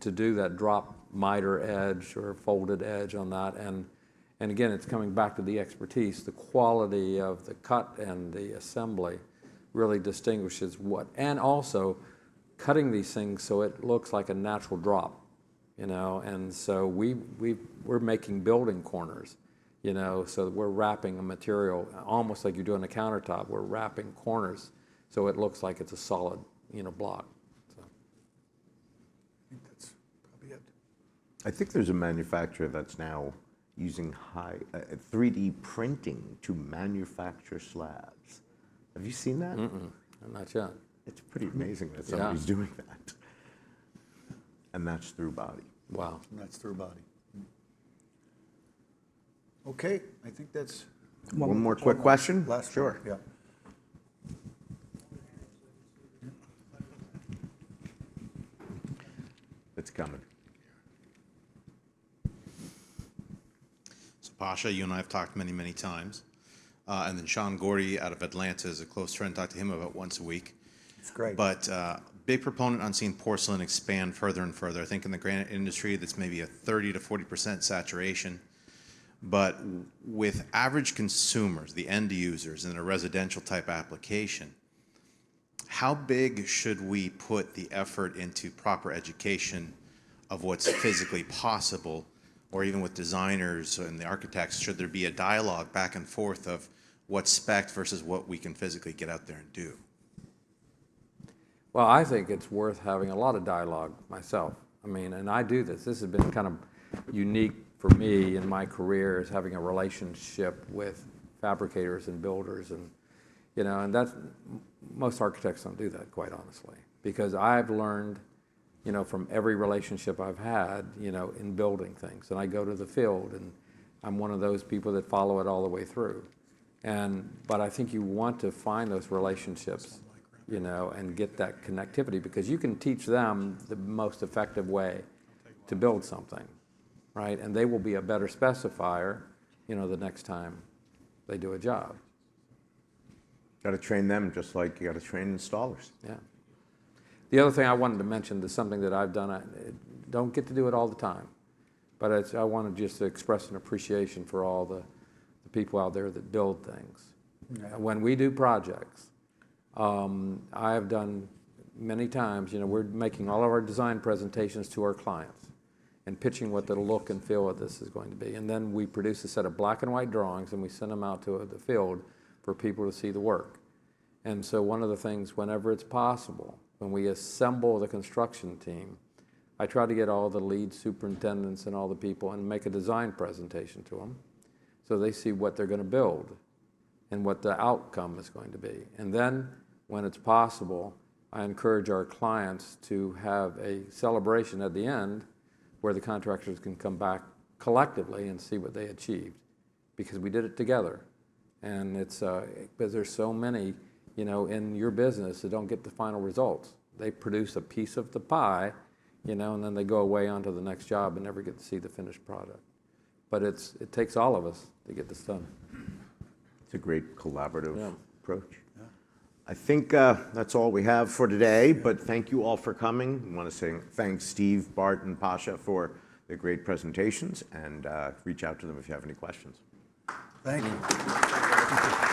do that drop miter edge or folded edge on that. And again, it's coming back to the expertise. The quality of the cut and the assembly really distinguishes and also cutting these things so it looks like a natural drop, and so we're making building corners, so we're wrapping a material almost like you're doing a countertop. We're wrapping corners so it looks like it's a solid, block. So. I think that's probably it. I think there's a manufacturer that's now using 3D printing to manufacture slabs. Have you seen that? Not yet. It's pretty amazing that somebody's doing that. And that's through body. Wow. And that's through body. Okay, I think that's One more quick question? last. Sure. Yeah. It's coming. So Pasha, you and I have talked many, many times. And then Sean Gordy out of Atlanta is a close friend. Talk to him about once a week. It's great. But big proponent on seeing porcelain expand further and further. I think in the granite industry, that's maybe a 30 to 40% saturation. But with average consumers, the end users in a residential type application, how big should we put the effort into proper education of what's physically possible, or even with designers and the architects, should there be a dialogue back and forth of what's spec versus what we can physically get out there and do? Well, I think it's worth having a lot of dialogue myself. I mean, and I do this. This has been kind of unique for me in my career, is having a relationship with fabricators and builders, and and that's, most architects don't do that, quite honestly, because I've learned, from every relationship I've had, in building things, and I go to the field, and I'm one of those people that follow it all the way through. But I think you want to find those relationships, you know, and get that connectivity, because you can teach them the most effective way to build something, right? And they will be a better specifier, you know, the next time they do a job. Got to train them just like you got to train installers. Yeah. The other thing I wanted to mention is something that I've done. I don't get to do it all the time, but I wanted just to express an appreciation for all the people out there that build things. Yeah. When we do projects, I have done many times, you know, we're making all of our design presentations to our clients and pitching what the look and feel of this is going to be. And then we produce a set of black and white drawings and we send them out to the field for people to see the work. And so one of the things, whenever it's possible, when we assemble the construction team, I try to get all the lead superintendents and all the people and make a design presentation to them so they see what they're going to build and what the outcome is going to be. And then, when it's possible, I encourage our clients to have a celebration at the end where the contractors can come back collectively and see what they achieved, because we did it together. And it's because there's so many, you know, in your business that don't get the final results. They produce a piece of the pie, you know, and then they go away onto the next job and never get to see the finished product. But it takes all of us to get this done. It's a great collaborative Yeah. approach. I think that's all we have for today, but thank you all for coming. I want to say thanks Steve, Bart, and Pasha for their great presentations, and reach out to them if you have any questions. Thank you.